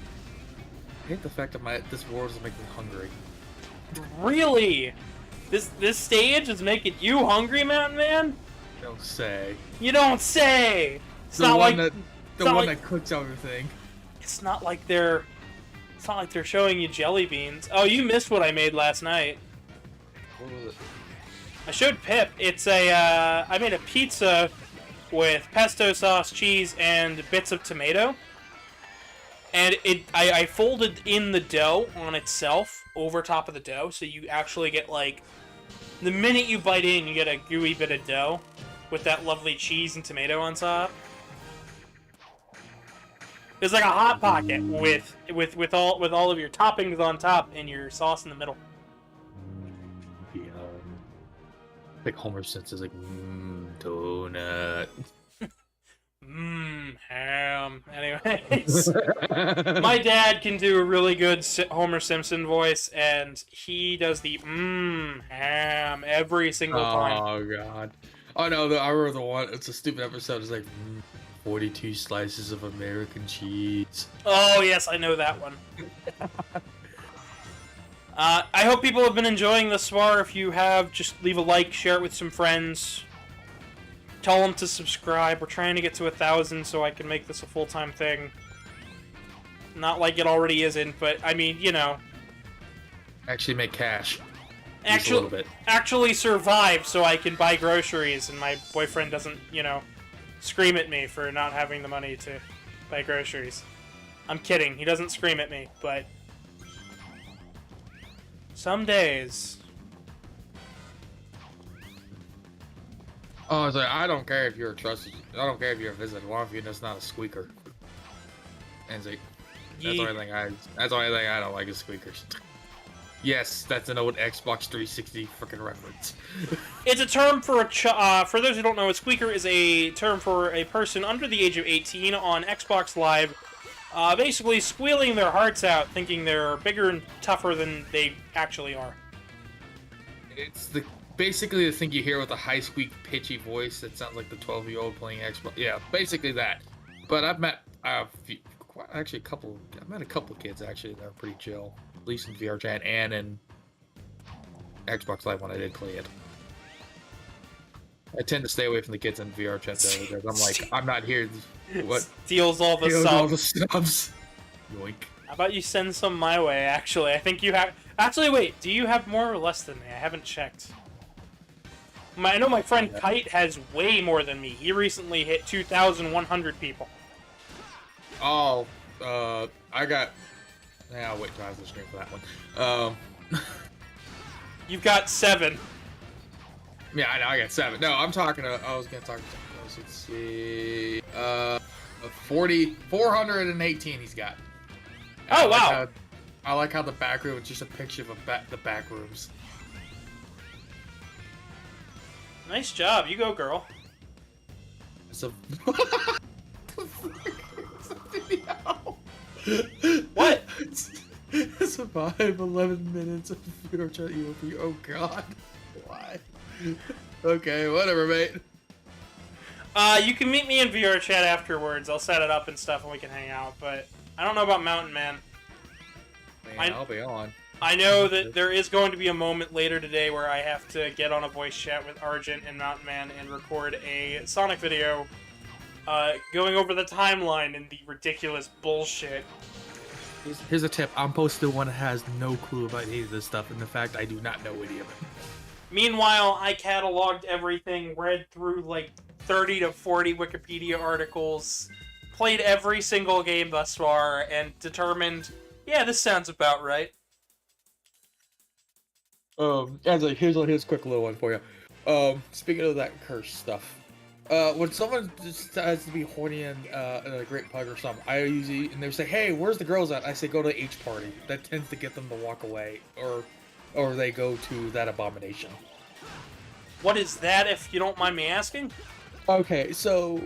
I hate the fact that this world is making me hungry. Really? This stage is making you hungry, Mountain Man? Don't say. You don't say. It's The not one like that cooks everything. It's not like they're showing you jelly beans. Oh, you missed what I made last night. What was it? I showed Pip. It's I made a pizza with pesto sauce, cheese, and bits of tomato. And I folded in the dough on itself over top of the dough, so you actually get like, the minute you bite in, you get a gooey bit of dough with that lovely cheese and tomato on top. It's like a hot pocket with all of your toppings on top and your sauce in the middle. Yeah. Like Homer Simpson's like, donut. Ham. Anyways, my dad can do a really good Homer Simpson voice, and he does the ham every single time. Oh god. Oh no, I remember the one. It's a stupid episode. It's like 42 slices of American cheese. Oh yes, I know that one. I hope people have been enjoying this far. If you have, just leave a like, share it with some friends. Tell them to subscribe. We're trying to get to 1,000 so I can make this a full-time thing. Not like it already isn't, but I mean, you know. Actually make cash. Just a little bit. Actually survive so I can buy groceries and my boyfriend doesn't, you know, scream at me for not having the money to buy groceries. I'm kidding. He doesn't scream at me, but some days. Oh, it's like, I don't care if you're a trusted. I don't care if you're a visitor. As long as you're just not a squeaker. And it's like, that's the only thing I don't like is squeakers. Yes, that's an old Xbox 360 freaking reference. It's a term for for those who don't know, a squeaker is a term for a person under the age of 18 on Xbox Live, basically squealing their hearts out, thinking they're bigger and tougher than they actually are. It's basically the thing you hear with a high squeak pitchy voice that sounds like the 12-year-old playing Xbox. Yeah, basically that. But I've met a couple of kids actually that are pretty chill, at least in VR chat and in Xbox Live when I did play it. I tend to stay away from the kids in VR chat though, because I'm like, I'm not here. What Steals all the steals subs. all the subs. Yoink. How about you send some my way? Actually, I think you have. Actually, wait. Do you have more or less than me? I haven't checked. I know my friend Kite has way more than me. He recently hit 2,100 people. Oh, I got. Yeah, I'll wait till I have the stream for that one. You've got 7. Yeah, I know, I got 7. No, I'm talking to. I was gonna talk to. Let's see. 418 he's got. And Oh wow! I like how the back room is just a picture of the back rooms. Nice job. You go, girl. It's a. What? Survive 11 minutes of VR chat EOP. Oh god. Why? Okay, whatever, mate. You can meet me in VR chat afterwards. I'll set it up and stuff and we can hang out, but I don't know about Mountain Man. Man, I'll be on. I know that there is going to be a moment later today where I have to get on a voice chat with Argent and Mountain Man and record a Sonic video going over the timeline and the ridiculous bullshit. Here's a tip. I'm posted one that has no clue about any of this stuff, and the fact I do not know any of it. Meanwhile, I cataloged everything, read through like 30 to 40 Wikipedia articles, played every single game thus far, and determined, yeah, this sounds about right. Here's a quick little one for you. Speaking of that curse stuff, when someone decides to be horny in a Great Pug or something, I usually, and they say, "Hey, where's the girls at?" I say, "Go to the H party." That tends to get them to walk away, or they go to that abomination. What is that, if you don't mind me asking? Okay, so,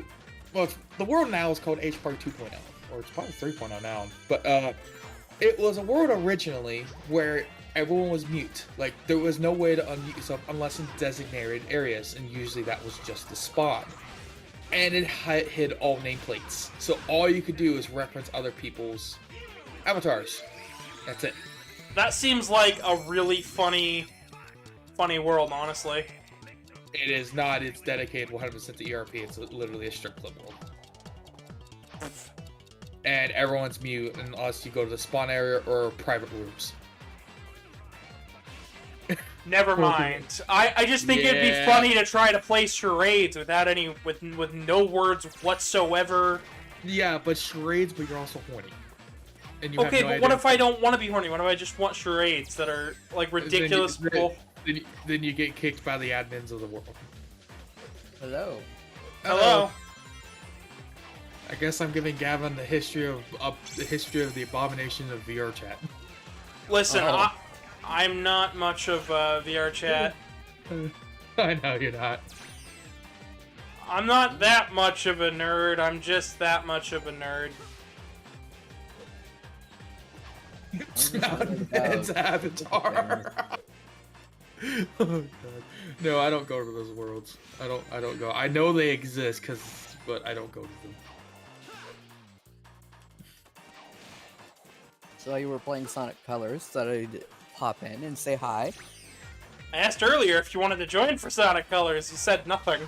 well, the world now is called H Party 2.0, or it's probably 3.0 now, but it was a world originally where everyone was mute. Like, there was no way to unmute yourself unless in designated areas, and usually that was just the spawn. And it hid all nameplates, so all you could do is reference other people's avatars. That's it. That seems like a really funny world, honestly. It is not. It's dedicated 100% to ERP. It's literally a strip club world. And everyone's mute unless you go to the spawn area or private rooms. Never mind. I just think it'd be funny to try to play charades without any with no words whatsoever. Yeah, but charades, but you're also horny. And you Okay, have no but idea. what if I don't want to be horny? What if I just want charades that are like ridiculous? Then you get kicked by the admins of the world. Hello. Hello. I guess I'm giving Gavin the history of the abomination of VR chat. Listen, I'm not much of VR chat. I know you're not. I'm not that much of a nerd. I'm just that much of a nerd. It's not Ben's avatar. Oh god. No, I don't go to those worlds. I don't go. I know they exist, but I don't go to them. So you were playing Sonic Colors, thought I'd pop in and say hi. I asked earlier if you wanted to join for Sonic Colors. You said nothing.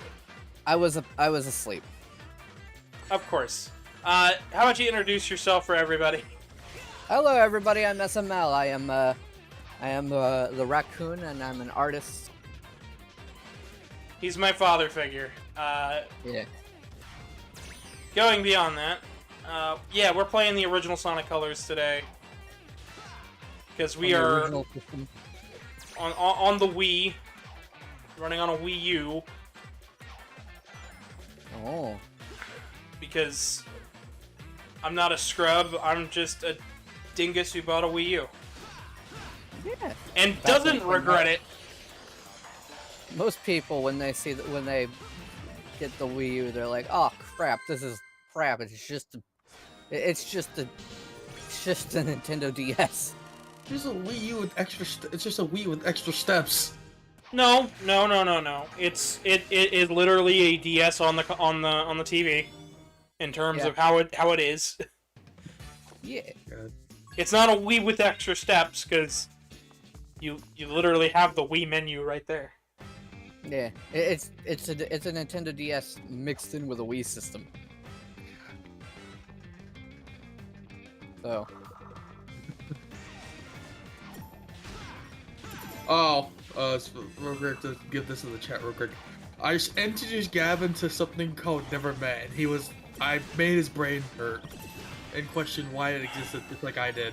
I was asleep. Of course. How about you introduce yourself for everybody? Hello everybody, I'm SML. I am the raccoon and I'm an artist. He's my father figure. Yeah. Going beyond that, yeah, we're playing the original Sonic Colors today. Because we are on the Wii, running on a Wii U. Oh. Because I'm not a scrub, I'm just a dingus who bought a Wii U. Yeah. And doesn't regret it. Most people, when they get the Wii U, they're like, "Oh crap, this is crap. It's just a Nintendo DS." There's a Wii U with extra. It's just a Wii with extra steps. No. It is literally a DS on the TV, in terms of how it is. Yeah. God. It's not a Wii with extra steps because you literally have the Wii menu right there. Yeah. It's a Nintendo DS mixed in with a Wii system. So. Real quick to give this in the chat real quick. I just introduced Gavin to something called Never Met, and I made his brain hurt and question why it existed just like I did.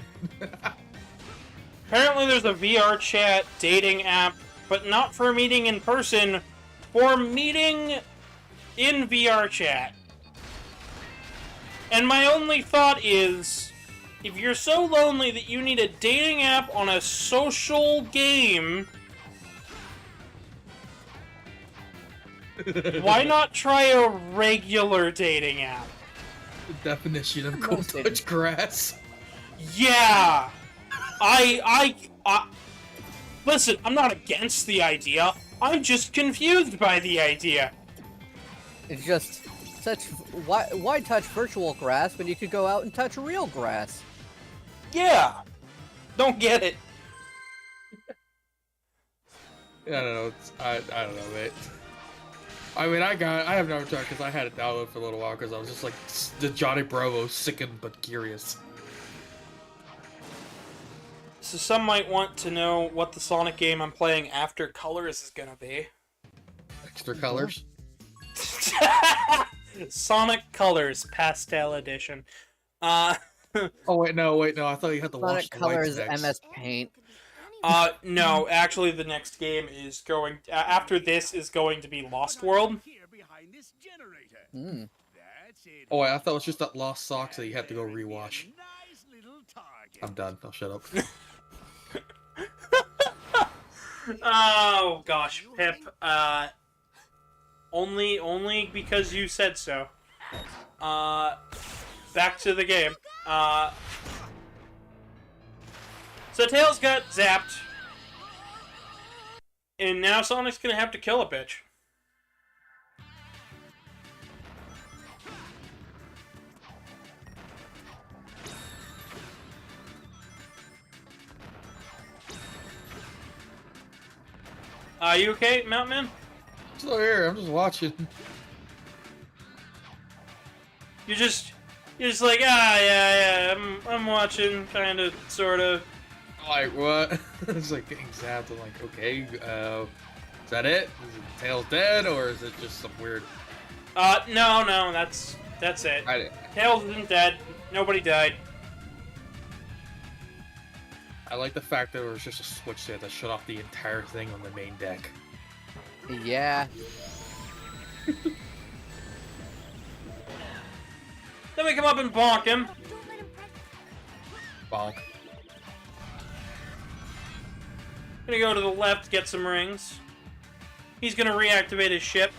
Apparently there's a VR chat dating app, but not for meeting in person, for meeting in VR chat. And my only thought is, if you're so lonely that you need a dating app on a social game, why not try a regular dating app? The definition of cold touch grass. Yeah! I listen, I'm not against the idea. I'm just confused by the idea. It's just why touch virtual grass when you could go out and touch real grass? Yeah. don't get it. I don't know. I don't know, mate. I mean, I have no time because I had it downloaded for a little while because I was just like the Johnny Bravo, sickened but curious. So some might want to know what the Sonic game I'm playing after Colors is gonna be. Extra colors. Sonic Colors Pastel Edition. Oh wait, no. I thought you had to watch Sonic Colors the lights MS next. Paint. No, actually the next game is going... after this is going to be Lost World. Here behind this generator. Hmm. That's it. Oh, wait, I thought it was just that Lost Socks that you had to go rewatch. Nice little target. I'm done. I'll shut up. Oh gosh, Pip. Only because you said so. Back to the game. So Tails got zapped, and now Sonic's gonna have to kill a bitch. You okay, Mountain Man? Still here. I'm just watching. You're just like, yeah, I'm watching, kinda, sorta. Like what? It's like getting zapped. I'm like, okay. Is that it? Is it Tails dead, or is it just some weird? No, that's it. Tails isn't dead. Nobody died. I like the fact that there was just a switch there that shut off the entire thing on the main deck. Yeah. Then we come up and bonk him. Don't let him press. Bonk. Gonna go to the left, get some rings. He's gonna reactivate his ship.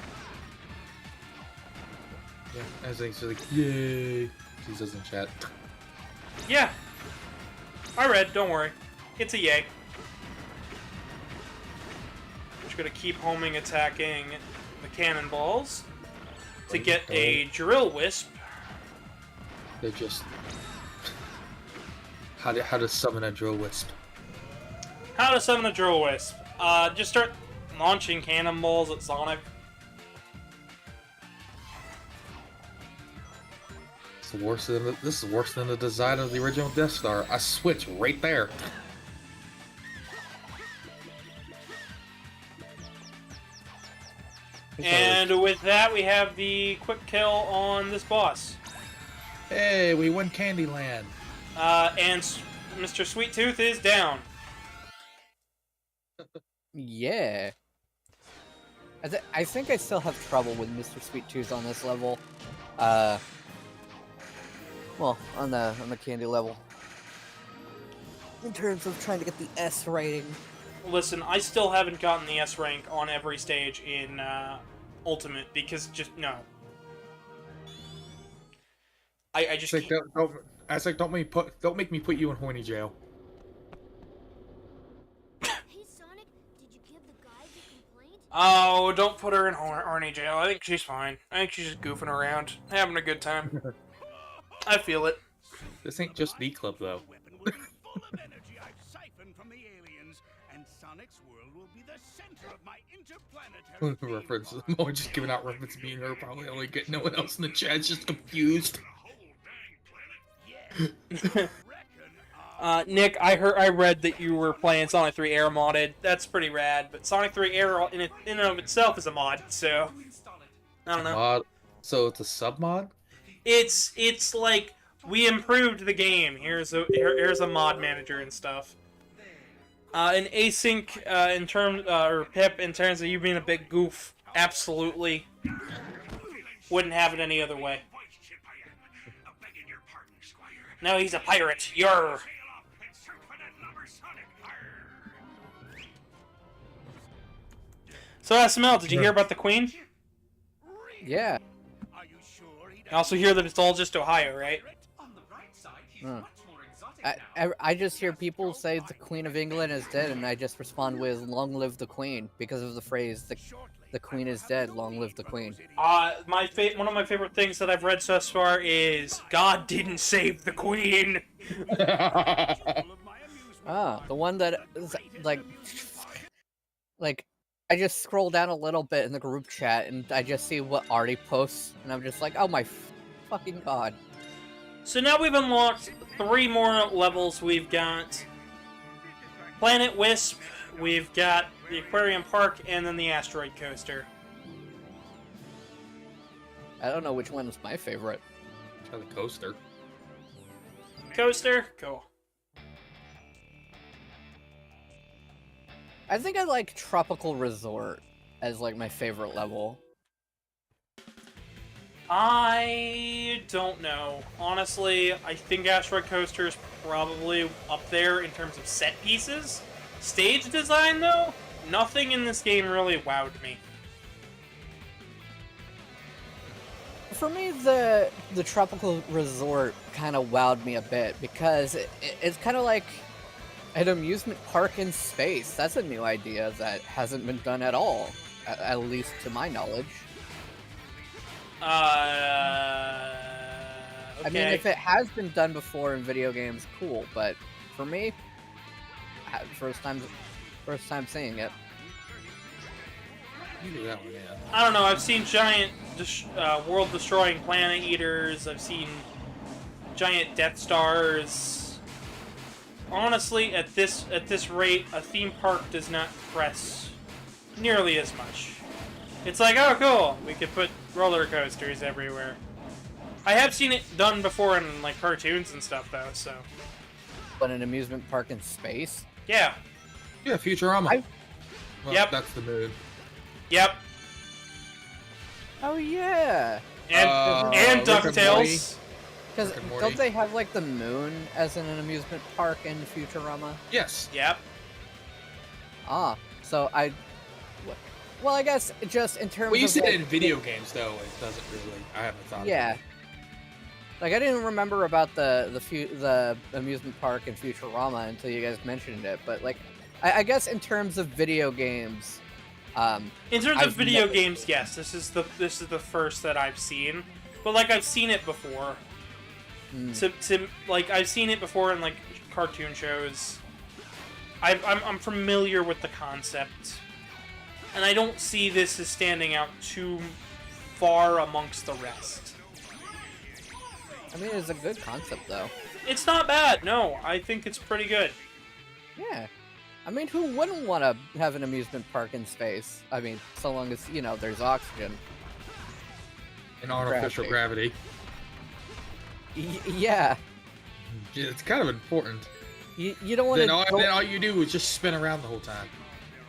Yeah, as he's like, yay. He says in chat. Yeah. I read, don't worry. It's a yay. Just gonna keep homing attacking the cannonballs to get a drill wisp. They're just. How to summon a drill wisp? How to summon a drill wisp? Just start launching cannonballs at Sonic. This is worse than the design of the original Death Star. A switch right there. And with that, we have the quick kill on this boss. Hey, we won Candyland. And Mr. Sweet Tooth is down. Yeah. I think I still have trouble with Mr. Sweet Tooth on this level. Well, on the candy level. In terms of trying to get the S rating. Listen, I still haven't gotten the S rank on every stage in Ultimate because just no. I just It's like, don't make me put you in horny jail. Hey Sonic, did you give the guy the complaint? Oh, don't put her in horny jail. I think she's fine. I think she's just goofing around, having a good time. I feel it. This ain't just the club though. Weapon will be full of energy I've siphoned from the aliens, and Sonic's world will be the center of my interplanetary theme References. park. More just giving out references. Me and her probably only get no one else in the chat's just confused. Nick, I read that you were playing Sonic 3 Air modded. That's pretty rad, but Sonic 3 Air in and of itself is a mod, so I don't know. Mod. So it's a sub mod. It's like we improved the game. Here's a mod manager and stuff. An async in terms or Pip in terms of you being a big goof. Absolutely, wouldn't have it any other way. No, he's a pirate. You're. So SML, did you hear about the Queen? Yeah. Are you sure he I also hear that it's all just Ohio, right? On the bright side, he's Hmm. much more exotic now. I just hear people say the Queen of England is dead, and I just respond with "Long live the Queen" because of the phrase "the Queen is dead, long live the Queen." One of my favorite things that I've read thus far is God didn't save the Queen. jewel of my amusement Ah, the one that is like I just scroll down a little bit in the group chat and I just see what Artie posts, and I'm just like, oh my fucking god. So now we've unlocked 3 more levels. We've got Planet Wisp, we've got the Aquarium Park, and then the Asteroid Coaster. I don't know which one is my favorite. Try the coaster. Coaster? Cool. I think I like Tropical Resort as like my favorite level. I don't know. Honestly, I think Asteroid Coaster is probably up there in terms of set pieces. Stage design, though, nothing in this game really wowed me. For me, the Tropical Resort kind of wowed me a bit because it's kind of like an amusement park in space. That's a new idea that hasn't been done at all, at least to my knowledge. Okay. I mean, if it has been done before in video games, cool. But for me, first time seeing it. You do that one, yeah. I don't know, I've seen giant world-destroying planet eaters, I've seen giant Death Stars. Honestly, at this rate, a theme park does not press nearly as much. It's like, oh cool, we could put roller coasters everywhere. I have seen it done before in like cartoons and stuff though, so. But an amusement park in space? Yeah. Yeah, Futurama. Well, Yep. That's the move. Yep. Oh yeah. And Rick and DuckTales. Because Rick and Morty. don't they have like the moon as in an amusement park in Futurama? Yes. Yep. Ah, so well, I guess just in terms Well, you of said like, it in video games, though. It doesn't really. I haven't thought. yeah. Of it. Like I didn't remember about the amusement park in Futurama until you guys mentioned it, but like I guess in terms of video games, In terms I've of video never- games, yes, this is the first that I've seen. But like I've seen it before. Like I've seen it before in like cartoon shows. I'm familiar with the concept, and I don't see this as standing out too far amongst the rest. I mean, it's a good concept though. It's not bad. No, I think it's pretty good. Yeah. I mean, who wouldn't want to have an amusement park in space? I mean, so long as, there's oxygen. And artificial gravity. Yeah. Yeah, it's kind of important. You don't want Then to. all you do is just spin around the whole time.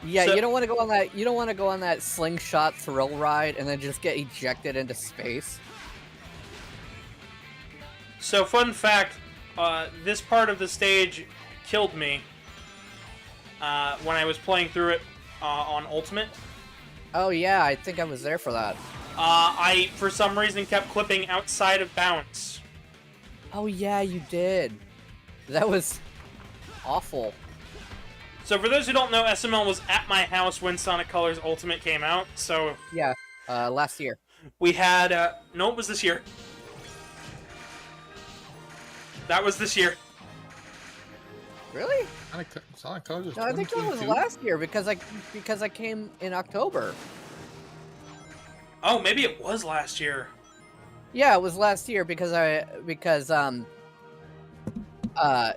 Yeah, So- you don't want to go on that. You don't want to go on that slingshot thrill ride and then just get ejected into space. So, fun fact, this part of the stage killed me when I was playing through it on Ultimate. Oh yeah, I think I was there for that. I, for some reason, kept clipping outside of bounds. Oh yeah, you did. That was awful. So, for those who don't know, SML was at my house when Sonic Colors Ultimate came out, so Yeah, last year. we had, no, it was this year. That was this year. Really? Sonic Colors is No, I think that was 2022? last year because I came in October. Oh, maybe it was last year. Yeah, it was last year because it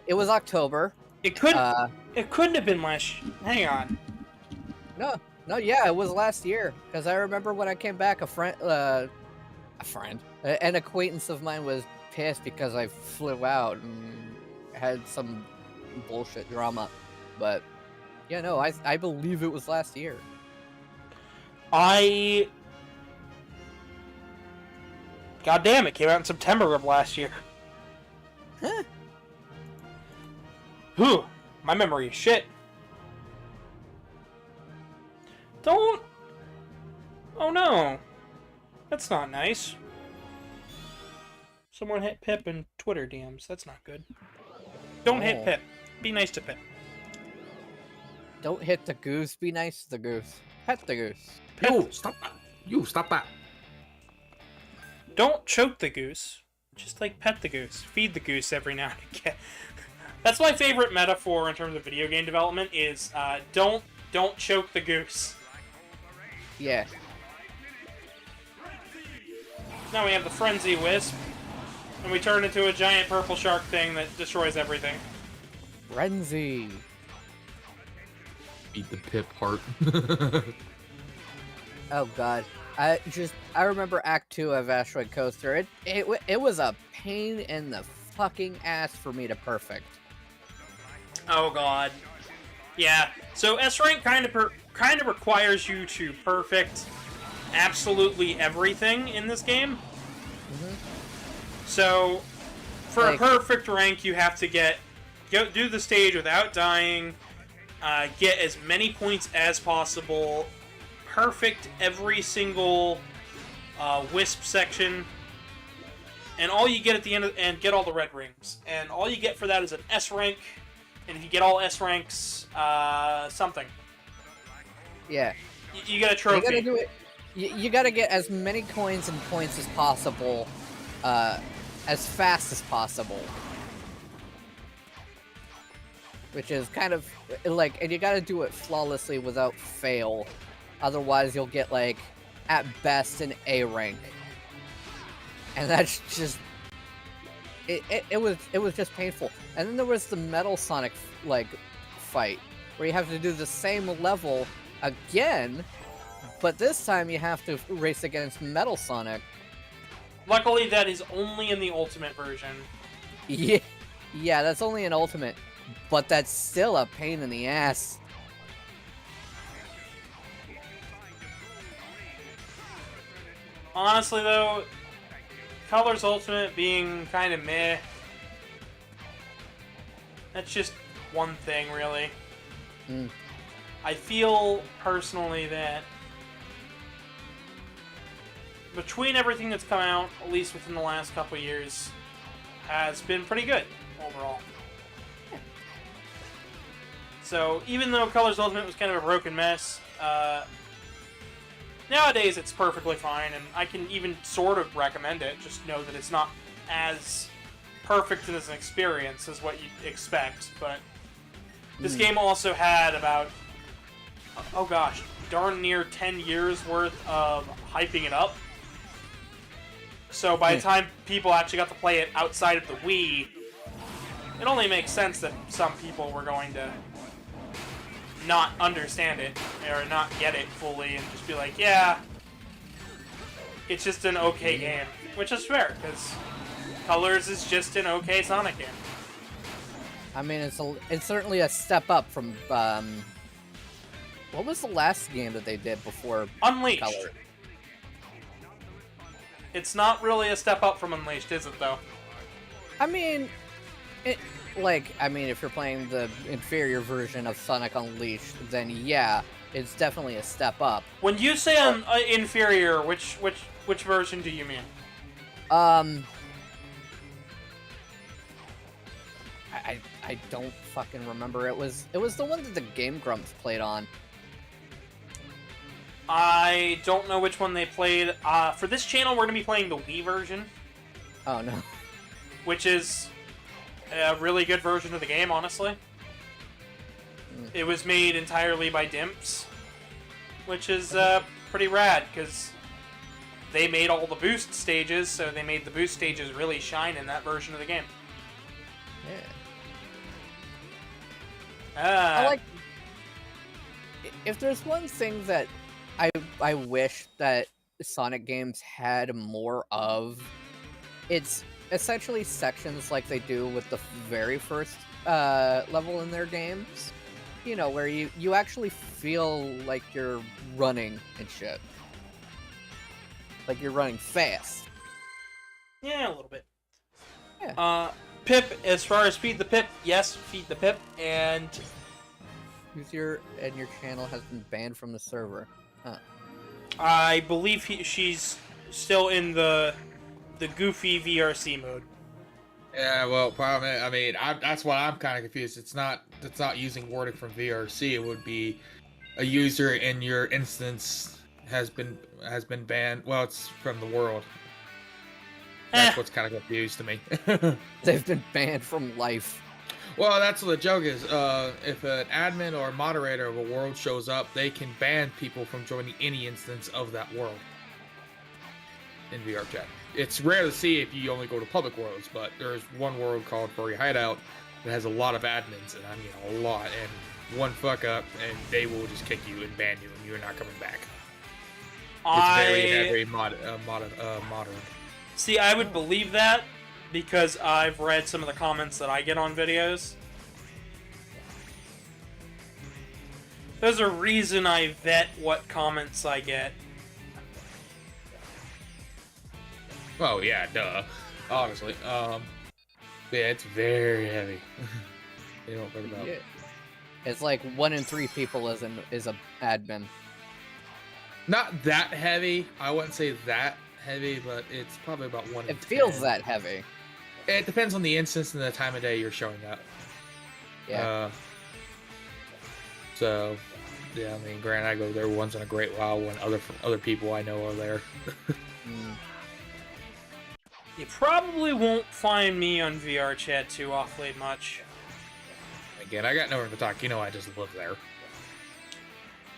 was October. It couldn't have been last year. Hang on. No, yeah, it was last year because I remember when I came back, an acquaintance of mine was pissed because I flew out and had some bullshit drama, but yeah, no, I believe it was last year. God damn, it came out in September of last year. Huh. Whew, my memory is shit. Don't... Oh no. That's not nice. Someone hit Pip in Twitter DMs. That's not good. Don't hit Oh. Pip. Be nice to Pip. Don't hit the goose. Be nice to the goose. Pet the goose. Yo, stop that! You stop that! Don't choke the goose. Just like pet the goose. Feed the goose every now and again. That's my favorite metaphor in terms of video game development is don't choke the goose. Yeah. Now we have the Frenzy Wisp, and we turn into a giant purple shark thing that destroys everything. Frenzy. Beat the Pip heart. Oh god. I remember Act 2 of Asteroid Coaster. It was a pain in the fucking ass for me to perfect. Oh god. Yeah. So S rank kind of requires you to perfect absolutely everything in this game. So for a perfect rank, you have to do the stage without dying, get as many points as possible, perfect every single wisp section, and all you get at the end and get all the red rings. And all you get for that is an S rank. And if you get all S ranks, something. Yeah. You get a trophy. You gotta do it. You gotta get as many coins and points as possible, as fast as possible. Which is kind of like, and you gotta do it flawlessly without fail. Otherwise, you'll get like, at best, an A rank. And that's just. It was just painful. And then there was the Metal Sonic like fight where you have to do the same level again, but this time you have to race against Metal Sonic. Luckily, that is only in the Ultimate version. Yeah, that's only an Ultimate, but that's still a pain in the ass. Honestly, though, Colors Ultimate being kind of meh. That's just one thing, really. I feel, personally, that between everything that's come out, at least within the last couple of years, has been pretty good, overall. So, even though Colors Ultimate was kind of a broken mess, nowadays it's perfectly fine, and I can even sort of recommend it, just know that it's not as perfect as an experience as what you'd expect, but this game also had about, oh gosh, darn near 10 years worth of hyping it up. So by the time people actually got to play it outside of the Wii, it only makes sense that some people were going to not understand it, or not get it fully, and just be like, yeah, it's just an okay game. Which is fair, because Colors is just an okay Sonic game. I mean, it's certainly a step up from, what was the last game that they did before Unleashed. Color? It's not really a step up from Unleashed, is it, though? I mean, if you're playing the inferior version of Sonic Unleashed, then yeah, it's definitely a step up. When you say inferior, which version do you mean? I don't fucking remember. It was the one that the Game Grumps played on. I don't know which one they played. For this channel, we're going to be playing the Wii version. Oh, no. Which is a really good version of the game, honestly. It was made entirely by Dimps, which is pretty rad, because they made all the boost stages, so they made the boost stages really shine in that version of the game. Yeah. I like... If there's one thing that I wish that Sonic games had more of, it's essentially sections like they do with the very first level in their games. You know, where you actually feel like you're running and shit. Like you're running fast. Yeah, a little bit. Yeah. Pip, as far as Feed the Pip, yes, Feed the Pip, and... Your channel has been banned from the server. Huh. I believe she's still in the goofy VRC mode. Yeah, well, problem. I mean, that's why I'm kind of confused. It's not using wording from VRC. It would be a user in your instance has been banned. Well, it's from the world. That's what's kind of confused to me. They've been banned from life. Well, that's what the joke is. If an admin or moderator of a world shows up, they can ban people from joining any instance of that world in VR chat. It's rare to see if you only go to public worlds, but there's one world called Furry Hideout that has a lot of admins, and I mean a lot, and one fuck up, and they will just kick you and ban you, and you're not coming back. It's very heavy modern. See, I would believe that because I've read some of the comments that I get on videos. There's a reason I vet what comments I get. Oh yeah, duh. Honestly, yeah, it's very heavy. You don't think about. Yeah. It's like 1 in 3 people is a admin. Not that heavy. I wouldn't say that heavy, but it's probably about 1 in 10. It feels that heavy. It depends on the instance and the time of day you're showing up. Yeah. So, yeah, I mean, granted, I go there once in a great while when other people I know are there. You probably won't find me on VR chat too awfully much. Again, I got nowhere to talk. You know, I just live there.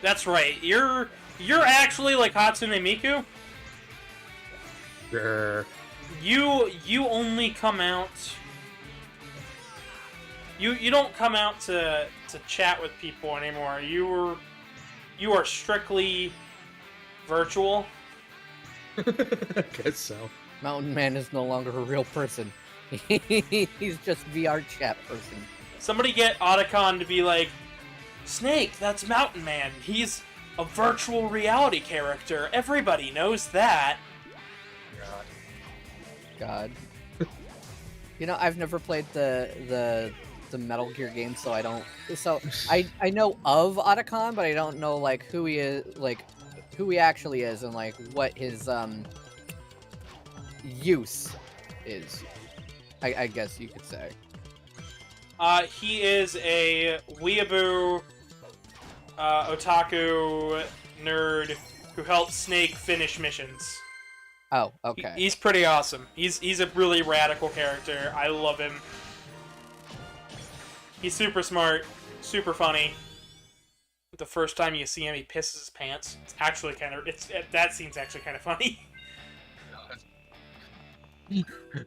That's right. You're actually like Hatsune Miku. Grr. You only come out. You don't come out to chat with people anymore. You are strictly virtual. I guess so. Mountain Man is no longer a real person. He's just VR chat person. Somebody get Otacon to be like, Snake, that's Mountain Man. He's a virtual reality character. Everybody knows that. God. You know, I've never played the Metal Gear game, so I don't. So I know of Otacon, but I don't know like who he is, like who he actually is, and like what his use is. I guess you could say. He is a weeaboo, otaku nerd who helps Snake finish missions. Oh, okay. He's pretty awesome. He's a really radical character. I love him. He's super smart, super funny. The first time you see him, he pisses his pants. It's actually that scene's actually kind of funny.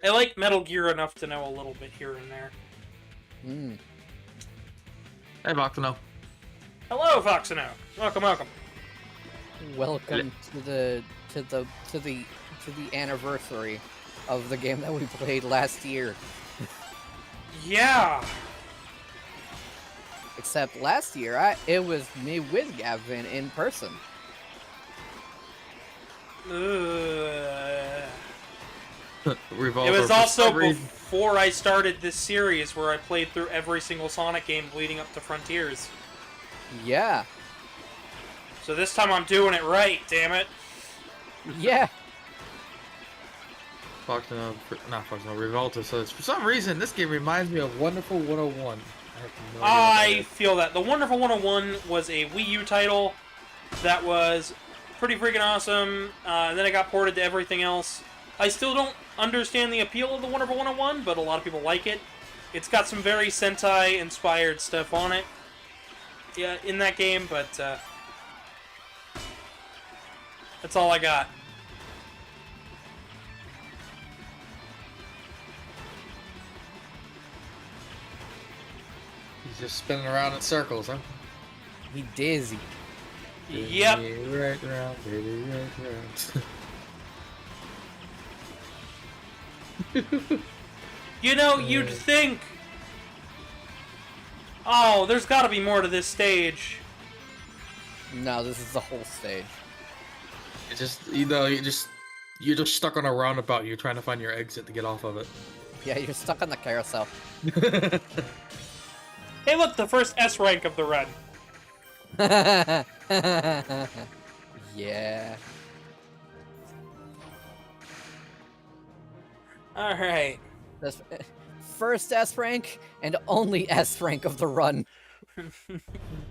I like Metal Gear enough to know a little bit here and there. Hey, Voxano. Hello, Foxino. Welcome. Welcome to the anniversary of the game that we played last year. Yeah. Except last year, it was me with Gavin in person. It was also before I started this series where I played through every single Sonic game leading up to Frontiers. Yeah. So this time I'm doing it right, damn it. Yeah. Revolta says, for some reason, this game reminds me of Wonderful 101. I feel that. The Wonderful 101 was a Wii U title that was pretty freaking awesome. Then it got ported to everything else. I still don't understand the appeal of the Wonderful 101, but a lot of people like it. It's got some very Sentai-inspired stuff on it in that game, but that's all I got. He's just spinning around in circles, huh? He dizzy. Yep. Right round, baby, right round. You know, you'd think... Oh, there's gotta be more to this stage. No, this is the whole stage. It's just, you're just stuck on a roundabout. You're trying to find your exit to get off of it. Yeah, you're stuck on the carousel. Hey, look, the first S rank of the run. Yeah. Alright. That's first S rank and only S rank of the run.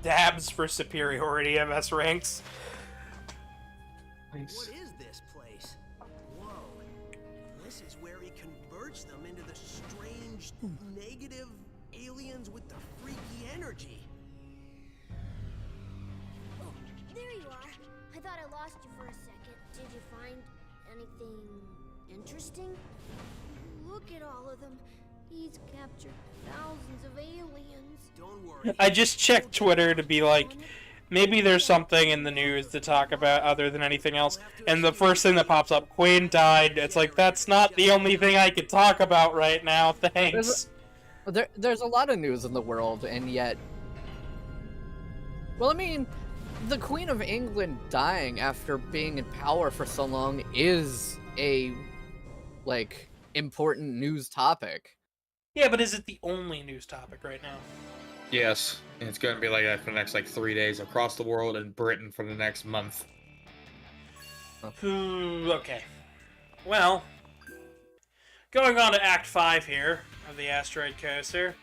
Dabs for superiority of S ranks. What is this place? Whoa. This is where he converts them into the strange, negative aliens with the freaky energy. Oh, there you are. I thought I lost you for a second. Did you find anything interesting? Look at all of them. He's captured thousands of aliens. Don't worry. I just checked Twitter to be like, maybe there's something in the news to talk about other than anything else. And the first thing that pops up, Queen died. It's like, that's not the only thing I could talk about right now. Thanks. There's a lot of news in the world, and yet... Well, I mean, the Queen of England dying after being in power for so long is a, like, important news topic. Yeah, but is it the only news topic right now? Yes, and it's going to be like that for the next 3 days across the world and Britain for the next month. Okay. Well, going on to Act 5 here of the Asteroid Coaster.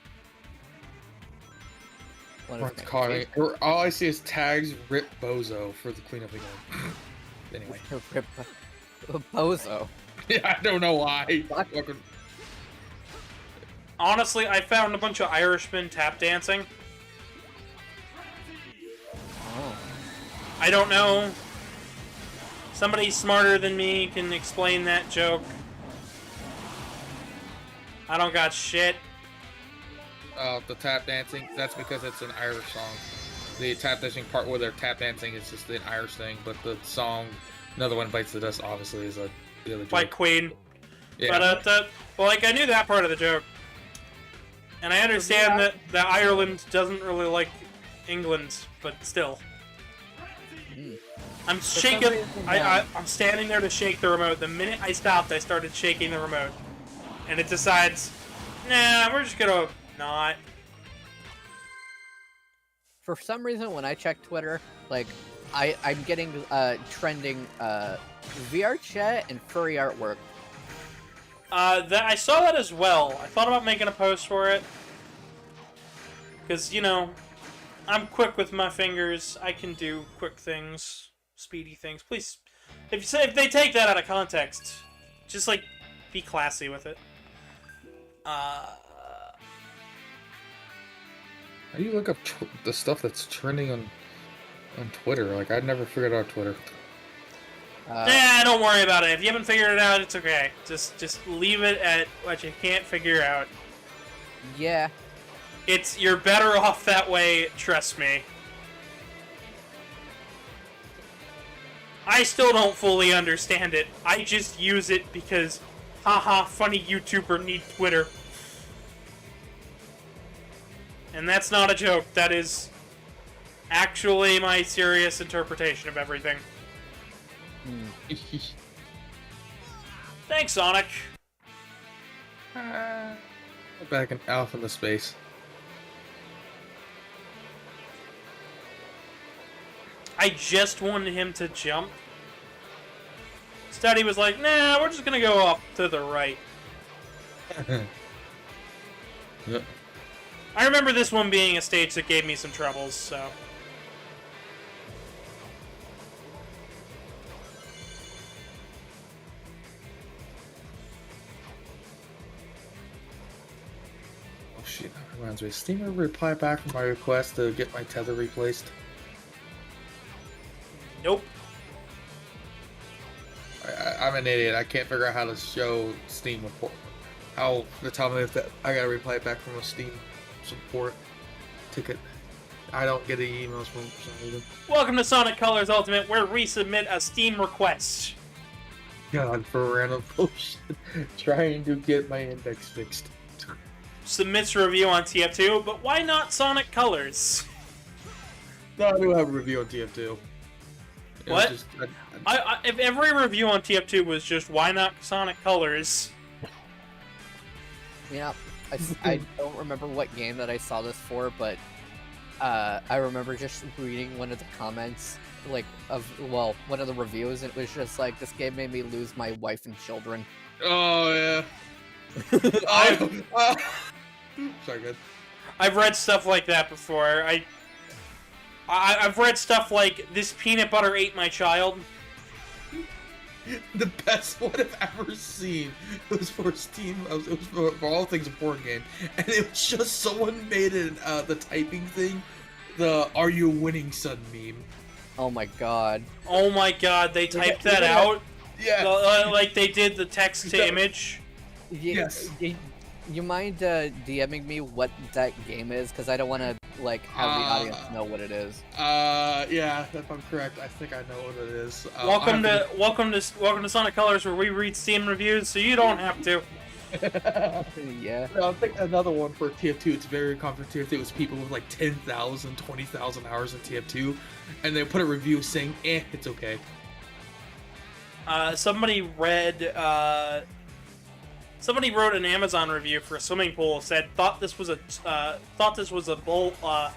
All I see is tags Rip Bozo for the Queen of England. Anyway. Rip Bozo. Yeah, I don't know why. Honestly, I found a bunch of Irishmen tap dancing. Oh. I don't know. Somebody smarter than me can explain that joke. I don't got shit. The tap dancing, that's because it's an Irish song. The tap dancing part where they're tap dancing is just an Irish thing, but the song, Another One Bites the Dust, obviously, is the other joke. Like Queen. Yeah. But, well, like, I knew that part of the joke. And I understand that Ireland doesn't really like England, but still. I'm shaking. I'm standing there to shake the remote. The minute I stopped, I started shaking the remote. And it decides, nah, we're just gonna not. For some reason, when I check Twitter, like, I'm getting trending VR chat and furry artwork. I saw that as well. I thought about making a post for it. Because, you know, I'm quick with my fingers. I can do quick things, speedy things. Please, if they take that out of context, just, like, be classy with it. How do you look up the stuff that's trending on Twitter? Like, I'd never figured out Twitter. Nah, don't worry about it. If you haven't figured it out, it's okay. Just leave it at what you can't figure out. Yeah. You're better off that way, trust me. I still don't fully understand it. I just use it because, haha, funny YouTuber need Twitter. And that's not a joke. That is actually my serious interpretation of everything. Thanks, Sonic. Back in Alpha in the space. I just wanted him to jump. Instead, he was like, nah, we're just gonna go up to the right. Yep. I remember this one being a stage that gave me some troubles, so... Oh shit, that reminds me. Steam ever reply back from my request to get my tether replaced? Nope. I'm an idiot. I can't figure out how to show Steam report. How to tell me if that I gotta reply back from a Steam support ticket. I don't get any emails from them for some reason. Welcome to Sonic Colors Ultimate, where we submit a Steam request. God, for random bullshit. Trying to get my index fixed. Submits a review on TF2, but why not Sonic Colors? No, I do have a review on TF2. What? Just, if every review on TF2 was just why not Sonic Colors? Yeah, I don't remember what game that I saw this for, but I remember just reading one of the comments, like, one of the reviews, and it was just like, this game made me lose my wife and children. Oh, yeah. Sorry, good. I've read stuff like that before. I've read stuff like, this peanut butter ate my child. the best one I've ever seen. It was for Steam. It was for all things a board game, and it was just someone made it the typing thing, the "Are you winning, son" meme. Oh my god. Oh my god, they typed that out? Yeah. Like they did the text to image? Yes. You mind DMing me what that game is? Because I don't want to like have the audience know what it is. Yeah, if I'm correct, I think I know what it is. Welcome to Sonic Colors, where we read Steam reviews, so you don't have to. Yeah. I think another one for TF2, it's very common for TF2, it was people with like 10,000, 20,000 hours in TF2, and they put a review saying, it's okay. Somebody wrote an Amazon review for a swimming pool, said, thought this was a bowl, a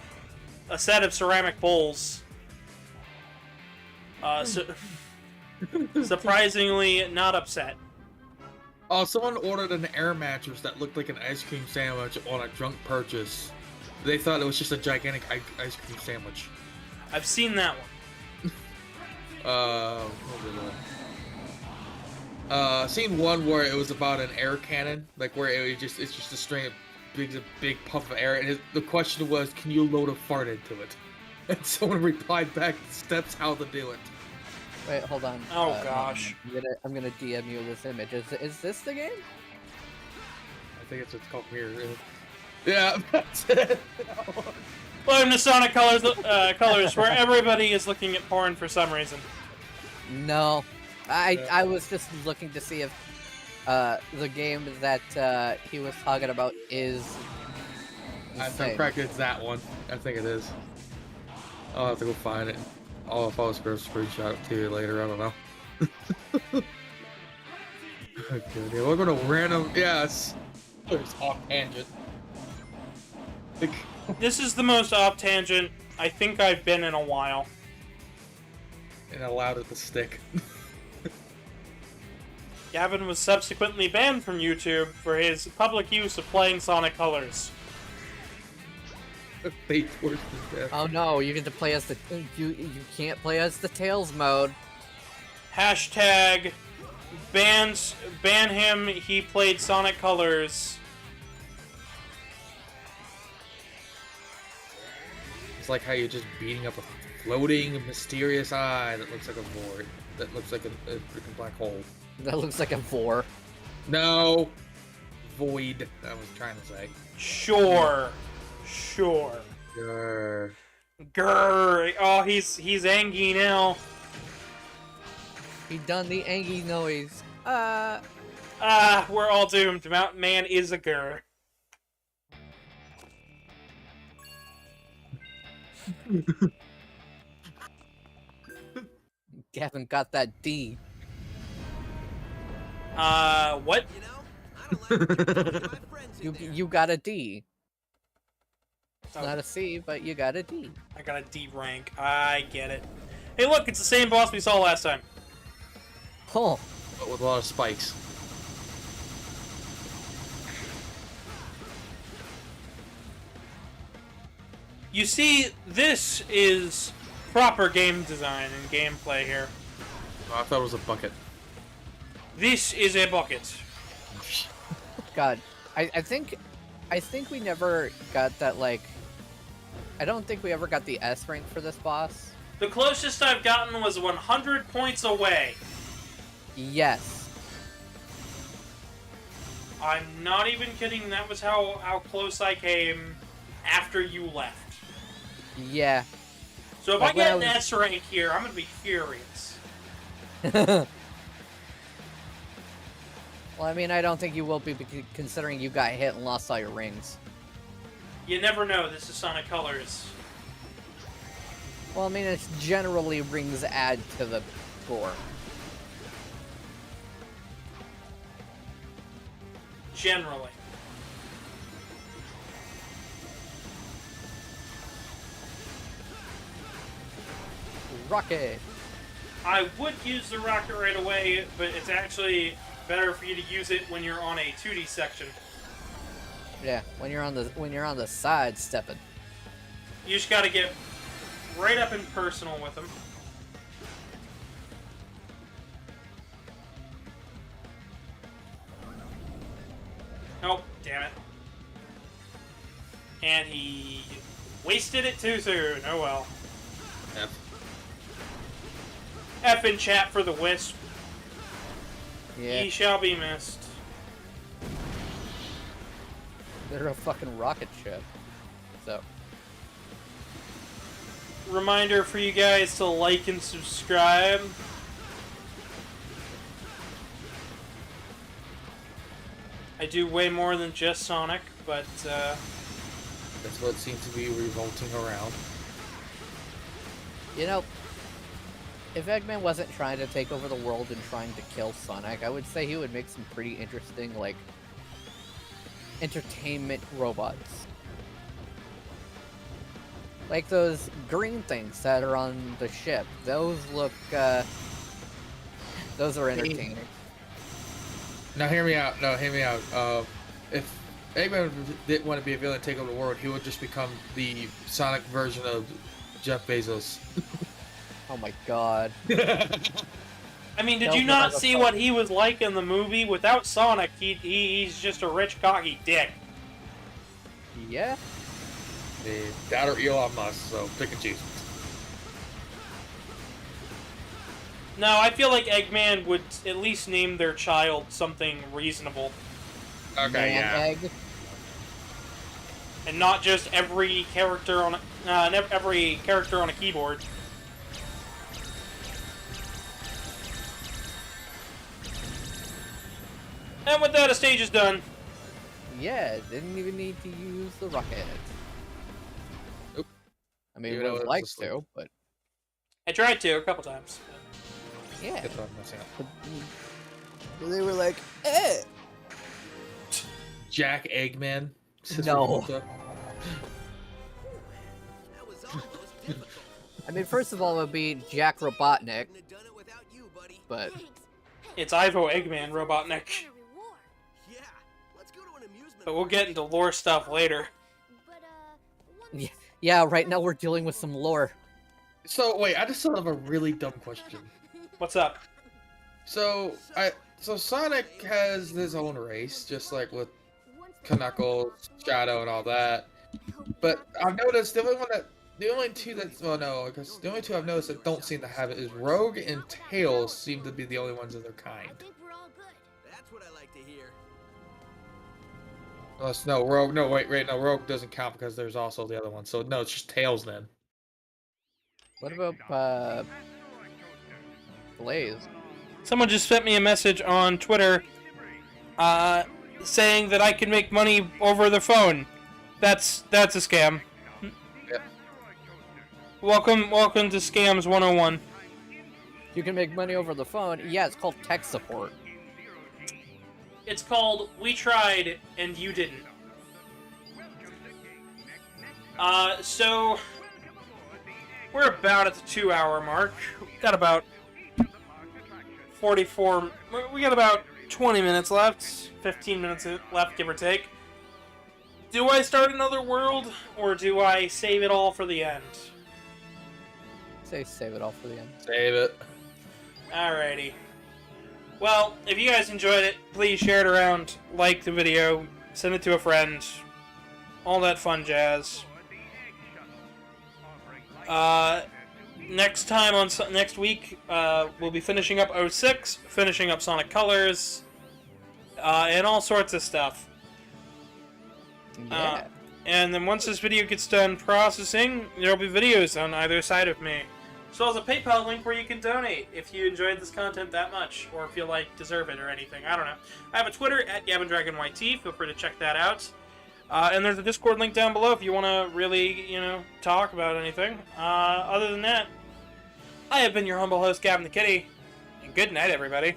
set of ceramic bowls. Surprisingly not upset. Oh, someone ordered an air mattress that looked like an ice cream sandwich on a drunk purchase. They thought it was just a gigantic ice cream sandwich. I've seen that one. What was it? Seen one where it was about an air cannon, like where it's just a string of big puff of air, and the question was, can you load a fart into it? And someone replied back, steps how to do it. Wait, hold on. Oh gosh. I'm gonna DM you this image. Is this the game? I think it's called Mirror. Yeah, that's it. Welcome to Sonic Colors, where everybody is looking at porn for some reason. No. I was just looking to see if the game that he was talking about is the I'm same. correct, it's that one. I think it is. I'll have to go find it. I'll screenshot it to you later. I don't know. Okay, yeah, we're gonna random. Yes. It's off tangent. This is the most off tangent I think I've been in a while. And allowed it to stick. Gavin was subsequently banned from YouTube for his public use of playing Sonic Colors. Fate forced his death. Oh no, you get to play as the you can't play as the Tails mode. Hashtag ban him, he played Sonic Colors. It's like how you're just beating up a floating, mysterious eye that looks like a void. That looks like a freaking black hole. That looks like a vor. No! Void, I was trying to say. Sure. Grr. Grr. Oh, he's angry now. He done the angry noise. We're all doomed. Mountain Man is a grr. Gavin got that D. What? You know, I don't like my friends in there. You got a D. It's Oh. not a C, but you got a D. I got a D rank. I get it. Hey, look, it's the same boss we saw last time. Oh, But with a lot of spikes. You see, this is proper game design and gameplay here. Oh, I thought it was a bucket. This is a bucket. God. I think we never got that, like... I don't think we ever got the S rank for this boss. The closest I've gotten was 100 points away. Yes. I'm not even kidding. That was how close I came after you left. Yeah. So if Like I get when an I was- S rank here, I'm gonna be furious. Well, I mean, I don't think you will be considering you got hit and lost all your rings. You never know. This is Sonic Colors. Well, I mean, it's generally rings add to the score. Generally. Rocket! I would use the rocket right away, but it's actually better for you to use it when you're on a 2D section. Yeah, when you're on the side stepping. You just gotta get right up and personal with them. damn it. And he wasted it too soon. Oh well. F. F in chat for the Wisp. Yeah, He shall be missed. they're a fucking rocket ship. So, Reminder for you guys to like and subscribe. I do way more than just Sonic, but That's what seems to be revolting around. you know, if Eggman wasn't trying to take over the world and trying to kill Sonic, I would say he would make some pretty interesting, like, entertainment robots. Like those green things that are on the ship. Those look, those are entertaining. Now hear me out. No, hear me out. If Eggman didn't want to be a villain and take over the world, he would just become the Sonic version of Jeff Bezos. Oh my god. I mean, did Don't you not have a see phone. what he was like in the movie? Without Sonic, he's just a rich, cocky dick. Yeah? That or Elon Musk, so pick and choose. No, I feel like Eggman would at least name their child something reasonable, Okay, Man yeah. Egg? and not just every character on a keyboard. And with that, a stage is done. Yeah, didn't even need to use the rocket. Nope. I mean, Even would though have it's liked asleep. to, but I tried to a couple times. yeah. That's what I'm messing up. They were like, eh. Jack Eggman. No. That was almost difficult. I mean, first of all, it would be Jack Robotnik, Couldn't have done it without you, buddy. but Thanks. It's Ivo Eggman, Robotnik. What a reward. Yeah, let's go to an amusement. But we'll get into lore stuff later. But yeah, yeah, right now we're dealing with some lore. So wait, I just thought of a really dumb question. What's up? So Sonic has his own race, just like with Knuckles, Shadow, and all that. But I've noticed the only two I've noticed that don't seem to have it is Rogue and Tails seem to be the only ones of their kind. I think we're all good. That's what I like to hear. Unless no Rogue, no wait, no Rogue doesn't count because there's also the other one. So no, it's just Tails then. What about, Blaze? Someone just sent me a message on Twitter saying that I can make money over the phone. That's a scam. Yep. Welcome to Scams 101. You can make money over the phone. Yeah, it's called tech support. It's called We Tried and You Didn't. So we're about at the 2-hour mark. We got about 44. We got about 20 minutes left. 15 minutes left, give or take. Do I start another world, or do I save it all for the end? Say save it all for the end. Save it. Alrighty. Well, if you guys enjoyed it, please share it around, like the video, send it to a friend, all that fun jazz. Next week, we'll be finishing up 06, finishing up Sonic Colors, and all sorts of stuff. Yeah. And then once this video gets done processing, there'll be videos on either side of me. As well as a PayPal link where you can donate if you enjoyed this content that much, or feel like deserve it or anything. I don't know. I have a Twitter at GavinDragonYT. Feel free to check that out. And there's a Discord link down below if you want to really, talk about anything. Other than that, I have been your humble host, Gavin the Kitty, and good night, everybody.